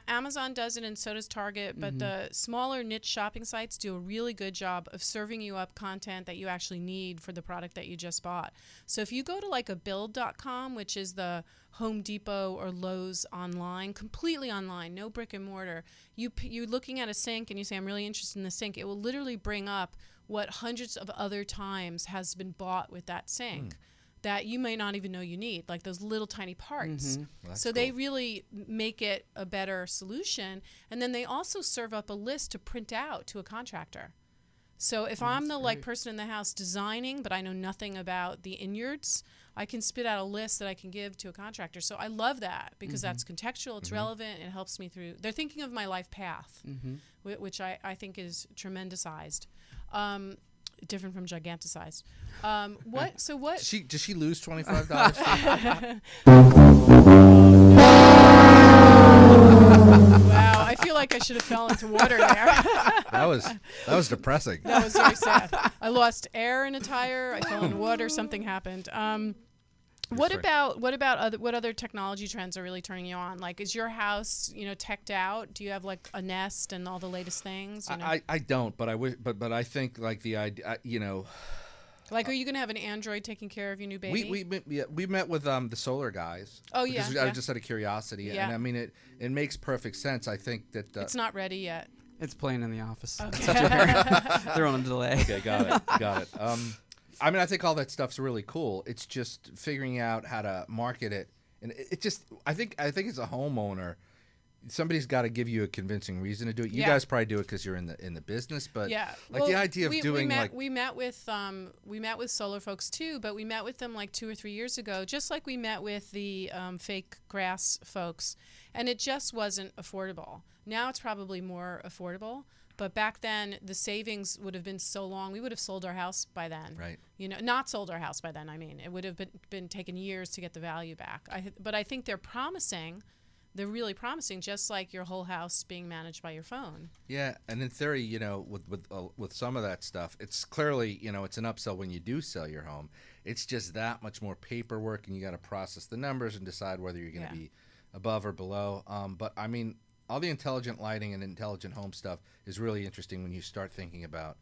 Amazon does it, and so does Target. But the smaller niche shopping sites do a really good job of serving you up content that you actually need for the product that you just bought. So if you go to like a build.com, which is the Home Depot or Lowe's online, completely online, no brick and mortar, you're looking at a sink and you say, I'm really interested in the sink. It will literally bring up what hundreds of other times has been bought with that sink that you may not even know you need, like those little tiny parts. Well, so they really make it a better solution. And then they also serve up a list to print out to a contractor. So if I'm the person in the house designing, but I know nothing about the innards, I can spit out a list that I can give to a contractor. So I love that because that's contextual, it's relevant, it helps me through. They're thinking of my life path, which I think is tremendousized. Different from giganticized. What? Does she lose $25? Wow, I feel like I should have fell into water there. That was depressing. That was very sad. I lost air in a tire. I fell in water. Something happened. What other technology trends are really turning you on? Like, is your house, teched out? Do you have like a Nest and all the latest things? I don't, but I wish, but I think like the idea, Like, are you going to have an Android taking care of your new baby? We met with the solar guys. Oh yeah, I was just out of curiosity, and I mean it makes perfect sense. I think that it's not ready yet. It's playing in the office. Okay. They're on a delay. Okay, got it. I mean, I think all that stuff's really cool. It's just figuring out how to market it, and I think as a homeowner, somebody's got to give you a convincing reason to do it. You guys probably do it because you're in the business, but the idea of we met with solar folks too, but we met with them like 2 or 3 years ago, just like we met with the fake grass folks, and it just wasn't affordable. Now it's probably more affordable. But back then, the savings would have been so long. We would have sold our house by then. Right. Not sold our house by then. I mean, it would have been taken years to get the value back. But I think they're promising. They're really promising, just like your whole house being managed by your phone. Yeah, and in theory, with some of that stuff, it's clearly, it's an upsell when you do sell your home. It's just that much more paperwork, and you got to process the numbers and decide whether you're going to be above or below. But I mean, all the intelligent lighting and intelligent home stuff is really interesting when you start thinking about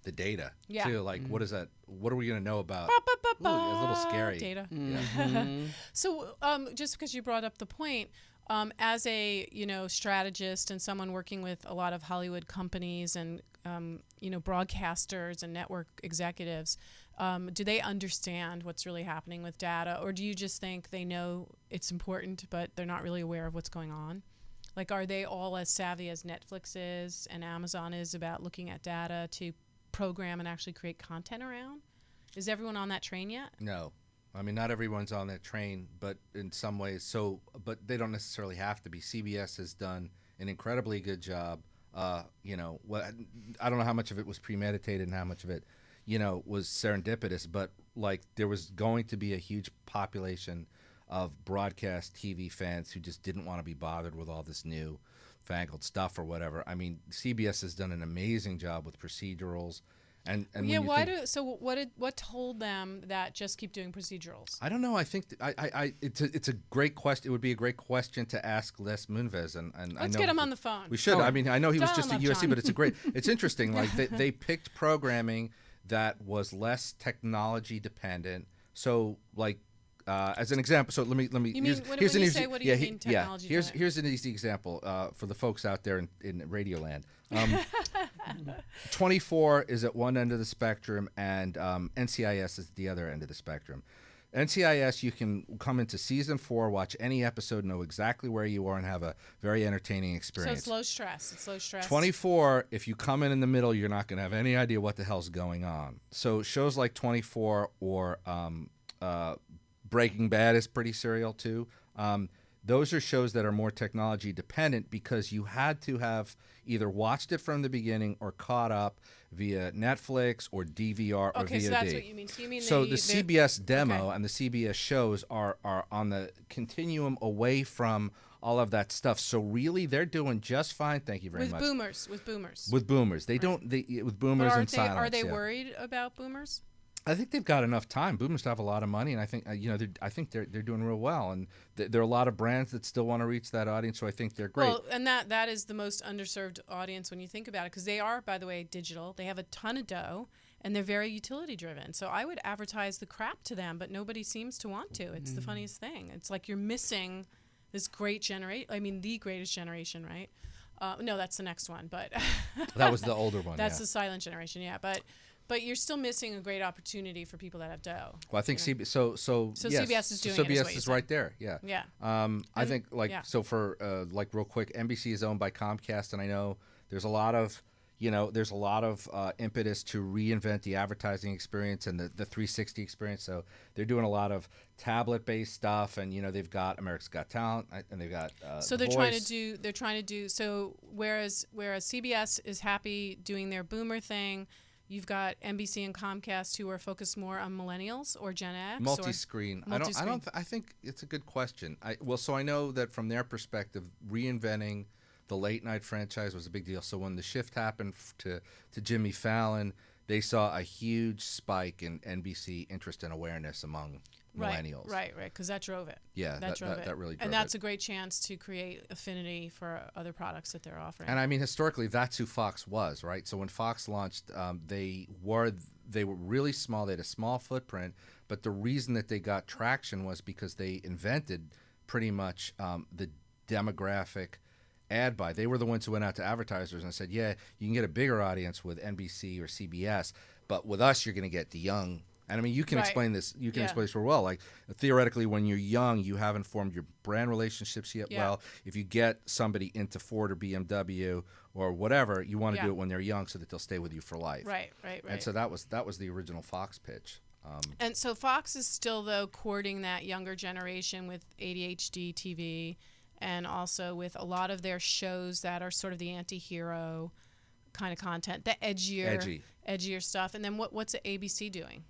the data too. Like, what is that? What are we going to know about? Ooh, it's a little scary. Data. Mm-hmm. So, just because you brought up the point, as a strategist and someone working with a lot of Hollywood companies and broadcasters and network executives, do they understand what's really happening with data, or do you just think they know it's important but they're not really aware of what's going on? Like, are they all as savvy as Netflix is and Amazon is about looking at data to program and actually create content around? Is everyone on that train yet? No. I mean, not everyone's on that train, but in some ways, but they don't necessarily have to be. CBS has done an incredibly good job. I don't know how much of it was premeditated and how much of it, was serendipitous, but like there was going to be a huge population of broadcast TV fans who just didn't want to be bothered with all this new fangled stuff or whatever. I mean, CBS has done an amazing job with procedurals. And what told them that just keep doing procedurals? I don't know. I think it's a great question. It would be a great question to ask Les Moonves, and let's get him on the phone. We should. I mean, I know he was just at USC, but it's interesting. Like they picked programming that was less technology dependent. So like. As an example, so let me. Here's an easy. What do you mean technology? Here's an easy example for the folks out there in Radioland. 24 is at one end of the spectrum, and NCIS is at the other end of the spectrum. NCIS, you can come into season 4, watch any episode, know exactly where you are, and have a very entertaining experience. So it's low stress. 24, if you come in the middle, you're not going to have any idea what the hell's going on. So shows like 24 or Breaking Bad is pretty serial too. Those are shows that are more technology dependent because you had to have either watched it from the beginning or caught up via Netflix or DVR or VOD. Okay, so that's what you mean. So you mean the CBS demo and the CBS shows are on the continuum away from all of that stuff. So really, they're doing just fine. Thank you very much. With boomers. With boomers, they don't. With boomers and silence. Are they worried about boomers? I think they've got enough time. Boomers have a lot of money, and I think I think they're doing real well. And there are a lot of brands that still want to reach that audience, so I think they're great. Well, and that is the most underserved audience when you think about it, because they are, by the way, digital. They have a ton of dough, and they're very utility driven. So I would advertise the crap to them, but nobody seems to want to. It's the funniest thing. It's like you're missing this great generation. I mean, the greatest generation, right? No, that's the next one, but that was the older one. That's the silent generation, yeah, But you're still missing a great opportunity for people that have dough. Well, I think CBS CBS is doing it. CBS is right there. Yeah. Yeah. I think so for real quick, NBC is owned by Comcast, and I know there's a lot of impetus to reinvent the advertising experience and the 360 experience. So they're doing a lot of tablet-based stuff, and they've got America's Got Talent, and they've got so they're trying to do so. Whereas CBS is happy doing their boomer thing. You've got NBC and Comcast who are focused more on millennials or Gen X. Multi-screen. I think it's a good question. So I know that from their perspective, reinventing the late night franchise was a big deal. So when the shift happened to Jimmy Fallon, they saw a huge spike in NBC interest and awareness among millennials. Right, because that drove it. Yeah, that really drove it. And that's a great chance to create affinity for other products that they're offering. And I mean, historically, that's who Fox was, right? So when Fox launched, they were really small. They had a small footprint, but the reason that they got traction was because they invented pretty much the demographic ad buy. They were the ones who went out to advertisers and said, yeah, you can get a bigger audience with NBC or CBS, but with us, you're going to get the young. And I mean, you can explain this. You can explain this real well. Like theoretically, when you're young, you haven't formed your brand relationships yet. Well, if you get somebody into Ford or BMW or whatever, you want to do it when they're young so that they'll stay with you for life. Right. And so that was the original Fox pitch. And so Fox is still, though, courting that younger generation with ADHD TV and also with a lot of their shows that are sort of the anti-hero kind of content, the edgier stuff. And then what's the ABC doing?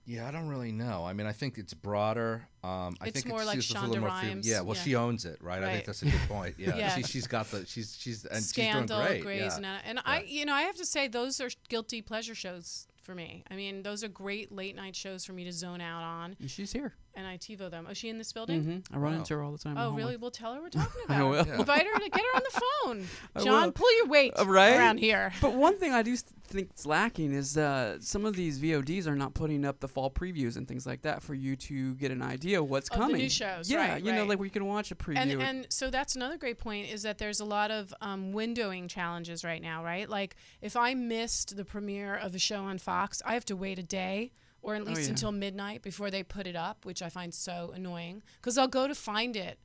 Yeah, I don't really know. I mean, I think it's broader. I it's think more like Shonda Rhimes. She owns it, right? I think that's a good point. Yeah, she's got the she's and Scandal, she's doing great. Grey's and I have to say those are guilty pleasure shows for me. I mean, those are great late night shows for me to zone out on. And she's here. And I TiVo them. Oh, is she in this building? Mm-hmm. I run into her all the time. Oh, really? We'll tell her we're talking about. I will. Yeah. Invite her to get her on the phone. John, pull your weight around here. But one thing I do think is lacking is some of these VODs are not putting up the fall previews and things like that for you to get an idea of what's coming. The new shows, yeah, you know, like where you can watch a preview. And so that's another great point is that there's a lot of windowing challenges right now, right? Like if I missed the premiere of a show on Fox, I have to wait a day or at least until midnight before they put it up, which I find so annoying because I'll go to find it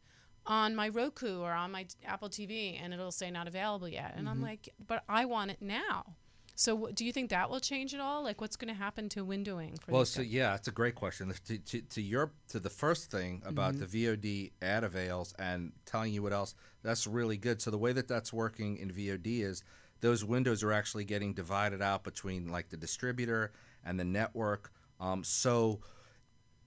on my Roku or on my Apple TV and it'll say not available yet. And I'm like, but I want it now. So do you think that will change at all? Like what's going to happen to windowing? That's a great question. To the first thing about the VOD ad avails and telling you what else, that's really good. So the way that's working in VOD is those windows are actually getting divided out between like the distributor and the network. So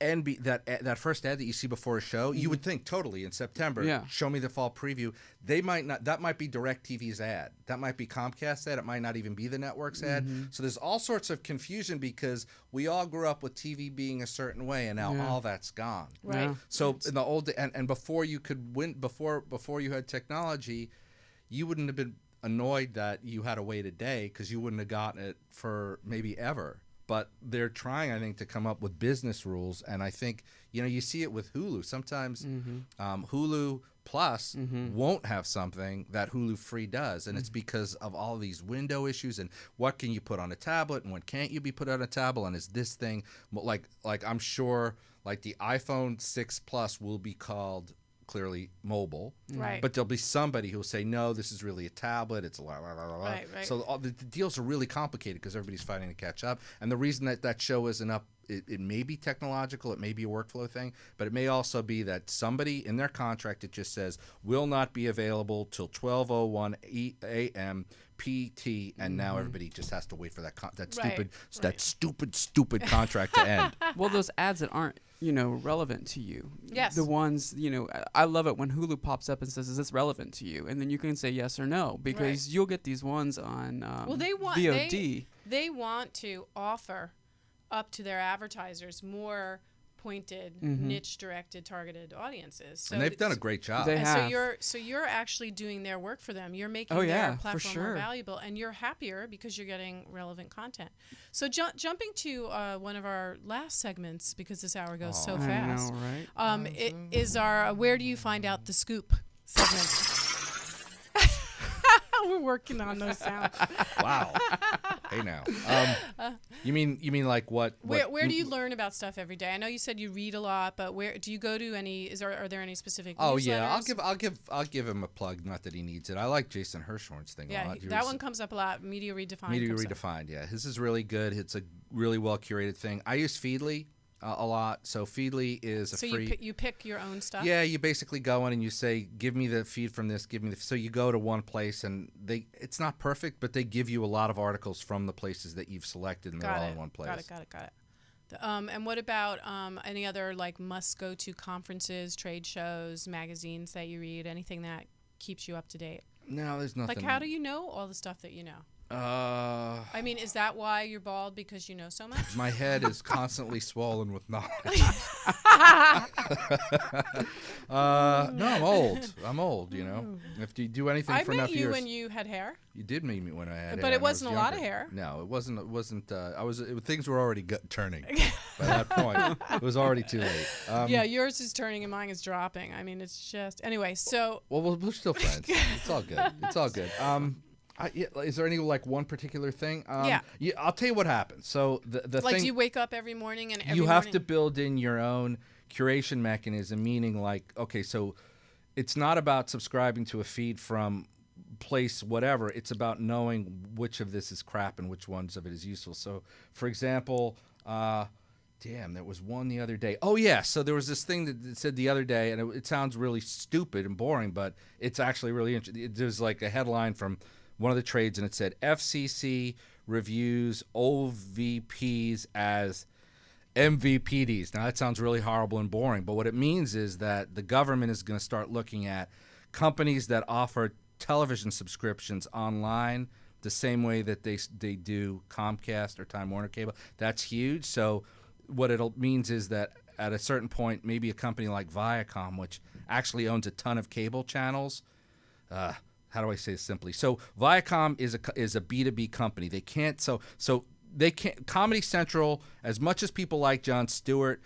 that first ad that you see before a show, you would think totally in September, show me the fall preview. They might not. That might be DirectTV's ad. That might be Comcast's ad. It might not even be the network's ad. So there's all sorts of confusion because we all grew up with TV being a certain way, and now all that's gone. Right. Yeah. So in the old and before you could win, before you had technology, you wouldn't have been annoyed that you had to wait a day because you wouldn't have gotten it for maybe ever. But they're trying, I think, to come up with business rules. And I think, you see it with Hulu. Sometimes Hulu Plus won't have something that Hulu Free does. And it's because of all of these window issues and what can you put on a tablet and what can't you be put on a tablet. And is this thing, like I'm sure, like the iPhone 6 Plus will be called clearly mobile, right? But there'll be somebody who'll say, no, this is really a tablet. It's a la la la la. Right. So all the deals are really complicated because everybody's fighting to catch up. And the reason that show isn't up, it may be technological, it may be a workflow thing, but it may also be that somebody in their contract it just says will not be available till 12:01 a.m. PT, and now everybody just has to wait for that stupid contract to end. Well, those ads that aren't relevant to you. Yes. The ones, I love it when Hulu pops up and says, is this relevant to you? And then you can say yes or no, because you'll get these ones on VOD. They want to offer up to their advertisers more pointed, niche-directed, targeted audiences. So and they've done a great job. They have. So you're actually doing their work for them. You're making their platform more valuable, and you're happier because you're getting relevant content. So jumping to one of our last segments, because this hour goes so fast. I know, right? It is our Where Do You Find Out the Scoop segment. We're working on those sounds. Wow. Hey now. You mean like what? Where do you learn about stuff every day? I know you said you read a lot, but where do you go to any? Are there any specific? Newsletters? I'll give him a plug. Not that he needs it. I like Jason Hirschhorn's thing a lot. That one comes up a lot. Media Redefined. Media Redefined. Yeah, his is really good. It's a really well curated thing. I use Feedly a lot. So Feedly is free. So you pick your own stuff? Yeah, you basically go in and you say, give me the feed from this, so you go to one place and it's not perfect, but they give you a lot of articles from the places that you've selected and they're all in one place. Got it. And what about any other like must-go-to conferences, trade shows, magazines that you read, anything that keeps you up to date? No, there's nothing. Like how do you know all the stuff that you know? I mean, is that why you're bald? Because you know so much? My head is constantly swollen with knowledge. No, I'm old. I'm old, you know. If you do anything for enough years. I met you when you had hair. You did meet me when I had hair. But it wasn't a lot of hair. No, it wasn't. Things were already turning by that point. It was already too late. Yeah, yours is turning and mine is dropping. I mean, it's just anyway. So well, we're still friends. It's all good. It's all good. Is there any one particular thing? Yeah, I'll tell you what happens. So the thing, do you wake up every morning and you have to build in your own curation mechanism. Meaning, okay, so it's not about subscribing to a feed from place whatever. It's about knowing which of this is crap and which ones of it is useful. So, for example, there was one the other day. Oh yeah, so there was this thing that said the other day, and it sounds really stupid and boring, but it's actually really interesting. There's like a headline from one of the trades, and it said FCC reviews OVPs as MVPDs. Now that sounds really horrible and boring, but what it means is that the government is going to start looking at companies that offer television subscriptions online the same way that they do Comcast or Time Warner Cable. That's huge. So what it means is that at a certain point, maybe a company like Viacom, which actually owns a ton of cable channels, how do I say this simply? So Viacom is a B2B company. They can't they can't. Comedy Central, as much as people like Jon Stewart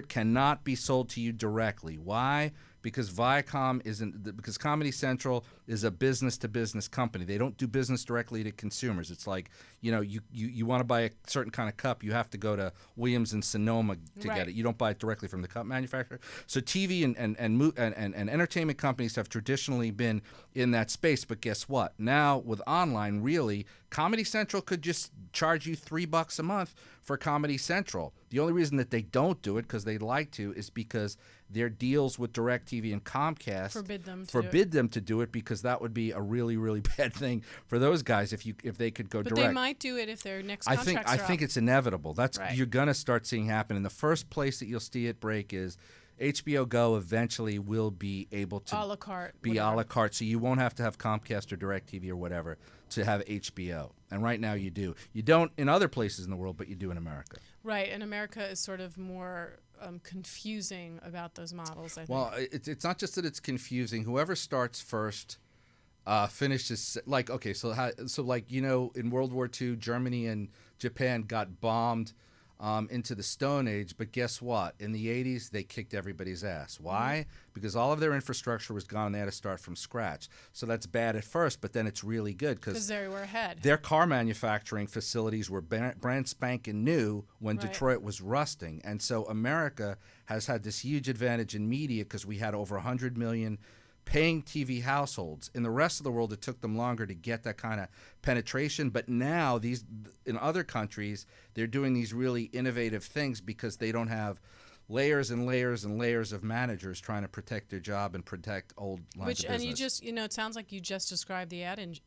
cannot be sold to you directly. Why? Because because Comedy Central is a business-to-business company. They don't do business directly to consumers. It's like, you want to buy a certain kind of cup, you have to go to Williams and Sonoma to get it. You don't buy it directly from the cup manufacturer. So TV and entertainment companies have traditionally been in that space. But guess what? Now with online, really, Comedy Central could just charge you $3 a month for Comedy Central. The only reason that they don't do it, because they'd like to, is because their deals with DirectTV and Comcast forbid them to do it, because that would be a really, really bad thing for those guys if they could go direct. But they might do it if their next contracts I think it's inevitable. You're going to start seeing happen. And the first place that you'll see it break is HBO Go eventually will be able to a la carte, a la carte, so you won't have to have Comcast or DirectTV or whatever to have HBO. And right now you do. You don't in other places in the world, but you do in America. Right, and America is sort of more confusing about those models, I think. Well, it's not just that it's confusing. Whoever starts first finishes. In World War II, Germany and Japan got bombed into the Stone Age, but guess what? In the 80s, they kicked everybody's ass. Why? Because all of their infrastructure was gone, and they had to start from scratch. So that's bad at first, but then it's really good because they were ahead. Their car manufacturing facilities were brand spanking new when Detroit was rusting. And so America has had this huge advantage in media because we had over 100 million paying TV households. In the rest of the world, it took them longer to get that kind of penetration. But now, in other countries, they're doing these really innovative things because they don't have layers and layers and layers of managers trying to protect their job and protect old lines of business. And you just, it sounds like you just described the ad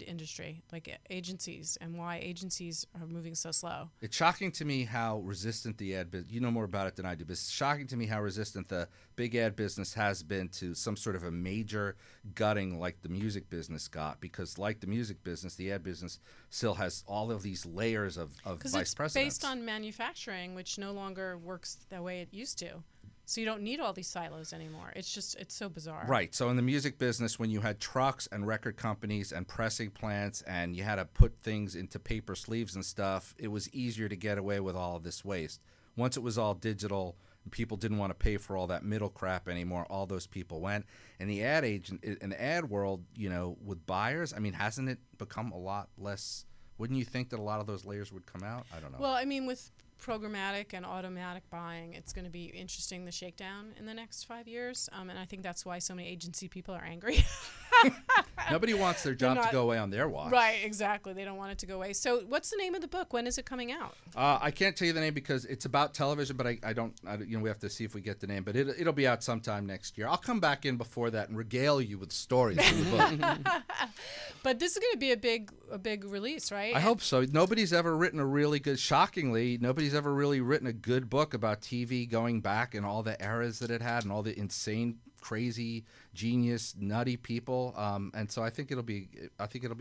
industry, like agencies, and why agencies are moving so slow. It's shocking to me how resistant the ad business, you know more about it than I do, but it's shocking to me how resistant the big ad business has been to some sort of a major gutting like the music business got, because like the music business, the ad business still has all of these layers of vice presidents. Because it's based on manufacturing, which no longer works the way it used to. So you don't need all these silos anymore. It's so bizarre. Right. So in the music business, when you had trucks and record companies and pressing plants and you had to put things into paper sleeves and stuff, it was easier to get away with all of this waste. Once it was all digital, people didn't want to pay for all that middle crap anymore. All those people went. And the ad world, with buyers, hasn't it become a lot less? Wouldn't you think that a lot of those layers would come out? I don't know. Well, with programmatic and automatic buying, it's going to be interesting, the shakedown in the next 5 years. And I think that's why so many agency people are angry. Nobody wants their job to go away on their watch. Right, exactly. They don't want it to go away. So what's the name of the book? When is it coming out? I can't tell you the name because it's about television, but I don't we have to see if we get the name. But it'll be out sometime next year. I'll come back in before that and regale you with stories from the book. But this is going to be a big release, right? I hope so. Nobody's ever written nobody's ever really written a good book about TV going back and all the eras that it had and all the insane crazy, genius, nutty people, and so I think it'll be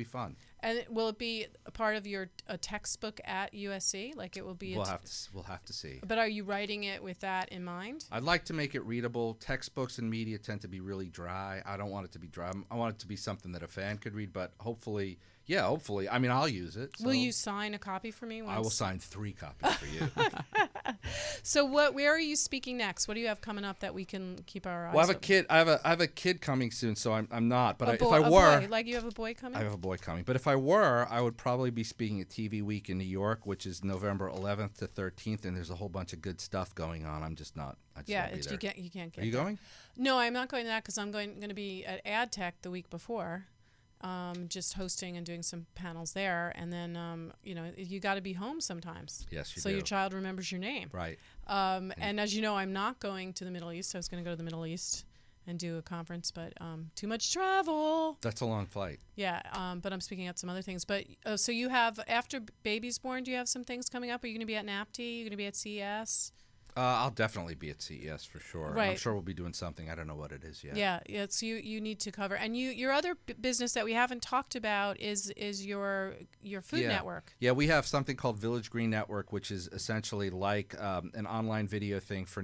fun. And will it be a part of your textbook at USC? Like it will be. We'll have to see. But are you writing it with that in mind? I'd like to make it readable. Textbooks and media tend to be really dry. I don't want it to be dry. I want it to be something that a fan could read. But hopefully. I mean, I'll use it. So. Will you sign a copy for me? I will sign 3 copies for you. So where are you speaking next? What do you have coming up that we can keep our eyes? Well, I have a kid coming soon, so I'm not. But if I were, boy. Like you have a boy coming. I have a boy coming. But if I were, I would probably be speaking at TV Week in New York, which is November 11th to 13th, and there's a whole bunch of good stuff going on. I'm just not. You can't get. Are you going? No, I'm not going to that because I'm going to be at Ad Tech the week before. Just hosting and doing some panels there, and then you got to be home sometimes. Yes, you do. So your child remembers your name. Right. And as you know, I'm not going to the Middle East. I was going to go to the Middle East and do a conference, but too much travel. That's a long flight. Yeah, but I'm speaking at some other things. But so you have, after baby's born, do you have some things coming up? Are you going to be at NAPTE? Are you going to be at CES? I'll definitely be at CES for sure. Right. I'm sure we'll be doing something. I don't know what it is yet. Yeah. So you need to cover, and your other business that we haven't talked about is your food network. Yeah, we have something called Village Green Network, which is essentially like an online video thing for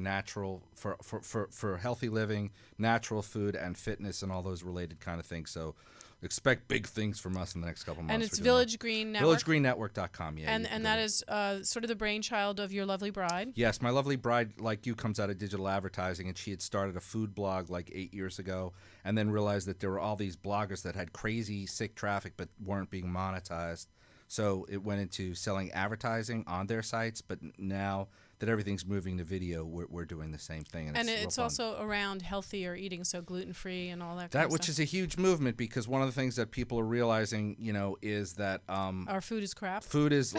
for healthy living, natural food, and fitness, and all those related kind of things. So. Expect big things from us in the next couple months. And it's Village Green Network? VillageGreenNetwork.com, yeah. And that is sort of the brainchild of your lovely bride? Yes, my lovely bride, like you, comes out of digital advertising, and she had started a food blog like 8 years ago and then realized that there were all these bloggers that had crazy, sick traffic but weren't being monetized. So it went into selling advertising on their sites, but now that everything's moving to video, we're doing the same thing. And it's also around healthier eating, so gluten-free and all that kind of stuff. Which is a huge movement, because one of the things that people are realizing, is that our food is crap. Food is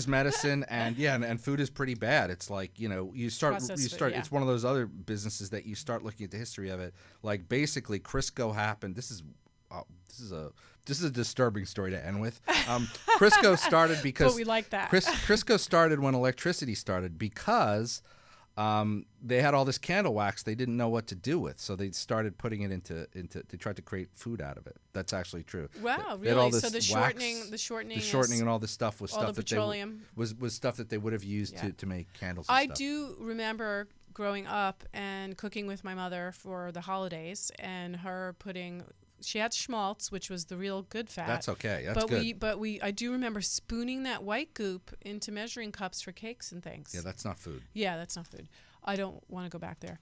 medicine, and food is pretty bad. It's like, you start food, it's one of those other businesses that you start looking at the history of it. Like basically Crisco happened. This is a disturbing story to end with. Crisco started because but we like that. Crisco started when electricity started because they had all this candle wax they didn't know what to do with, so they started putting it into to try to create food out of it. That's actually true. Wow, really? So the shortening and all this stuff was stuff that petroleum was stuff that they would have used to make candles. I do remember growing up and cooking with my mother for the holidays, and her putting. She had schmaltz, which was the real good fat. That's okay. That's good. I do remember spooning that white goop into measuring cups for cakes and things. Yeah, that's not food. Yeah, that's not food. I don't want to go back there.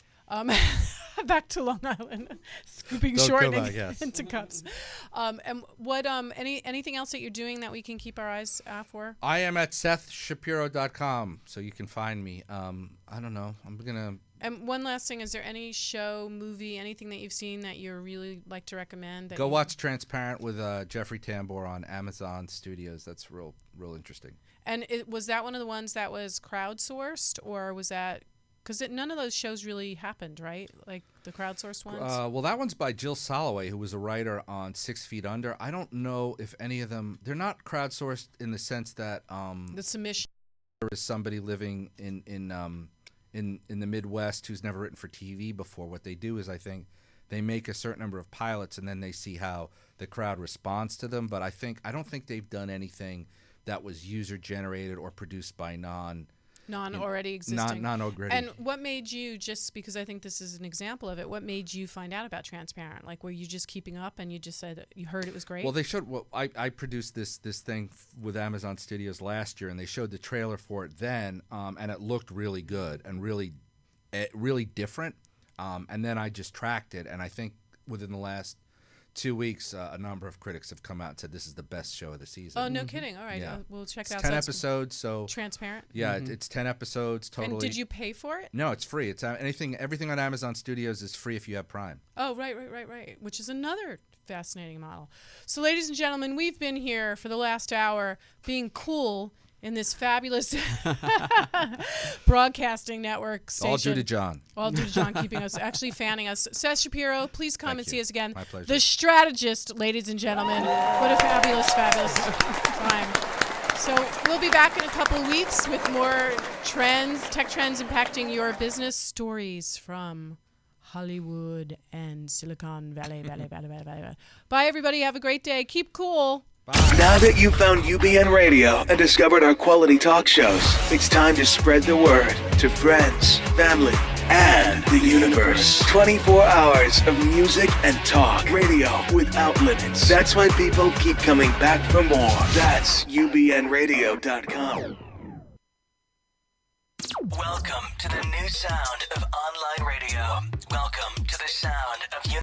Back to Long Island, scooping shortening into cups. And what anything else that you're doing that we can keep our eyes out for? I am at SethShapiro.com, so you can find me. I don't know. I'm gonna. And one last thing, is there any show, movie, anything that you've seen that you really like to recommend? Go watch Transparent with Jeffrey Tambor on Amazon Studios. That's real interesting. And was that one of the ones that was crowdsourced, or was that... Because none of those shows really happened, right? Like the crowdsourced ones? Well, that one's by Jill Soloway, who was a writer on 6 Feet Under. I don't know if any of them... They're not crowdsourced in the sense that... the submission... There is somebody living in the Midwest who's never written for TV before. What they do is, I think, they make a certain number of pilots, and then they see how the crowd responds to them. But I don't think they've done anything that was user-generated or produced by already existing. Non-already. And what made you, just because I think this is an example of it, what made you find out about Transparent? Like, were you just keeping up and you just said you heard it was great? Well, they showed. Well, I produced this thing with Amazon Studios last year, and they showed the trailer for it then, and it looked really good and really different. And then I just tracked it, and I think within the last 2 weeks, a number of critics have come out and said this is the best show of the season. Oh, no kidding. All right. Yeah. We'll check it out. 10 episodes. So Transparent? Yeah, it's 10 episodes totally. And did you pay for it? No, it's free. It's everything on Amazon Studios is free if you have Prime. Oh, right. Which is another fascinating model. So, ladies and gentlemen, we've been here for the last hour being cool in this fabulous broadcasting network station. All due to John. All due to John keeping us, actually fanning us. Seth Shapiro, please come and see us again. My pleasure. The Strategist, ladies and gentlemen. What a fabulous time. So we'll be back in a couple of weeks with more trends, tech trends impacting your business, stories from Hollywood and Silicon Valley. Bye, everybody. Have a great day. Keep cool. Now that you've found UBN Radio and discovered our quality talk shows, it's time to spread the word to friends, family, and the universe. 24 hours of music and talk. Radio without limits. That's why people keep coming back for more. That's ubnradio.com. Welcome to the new sound of online radio. Welcome to the sound of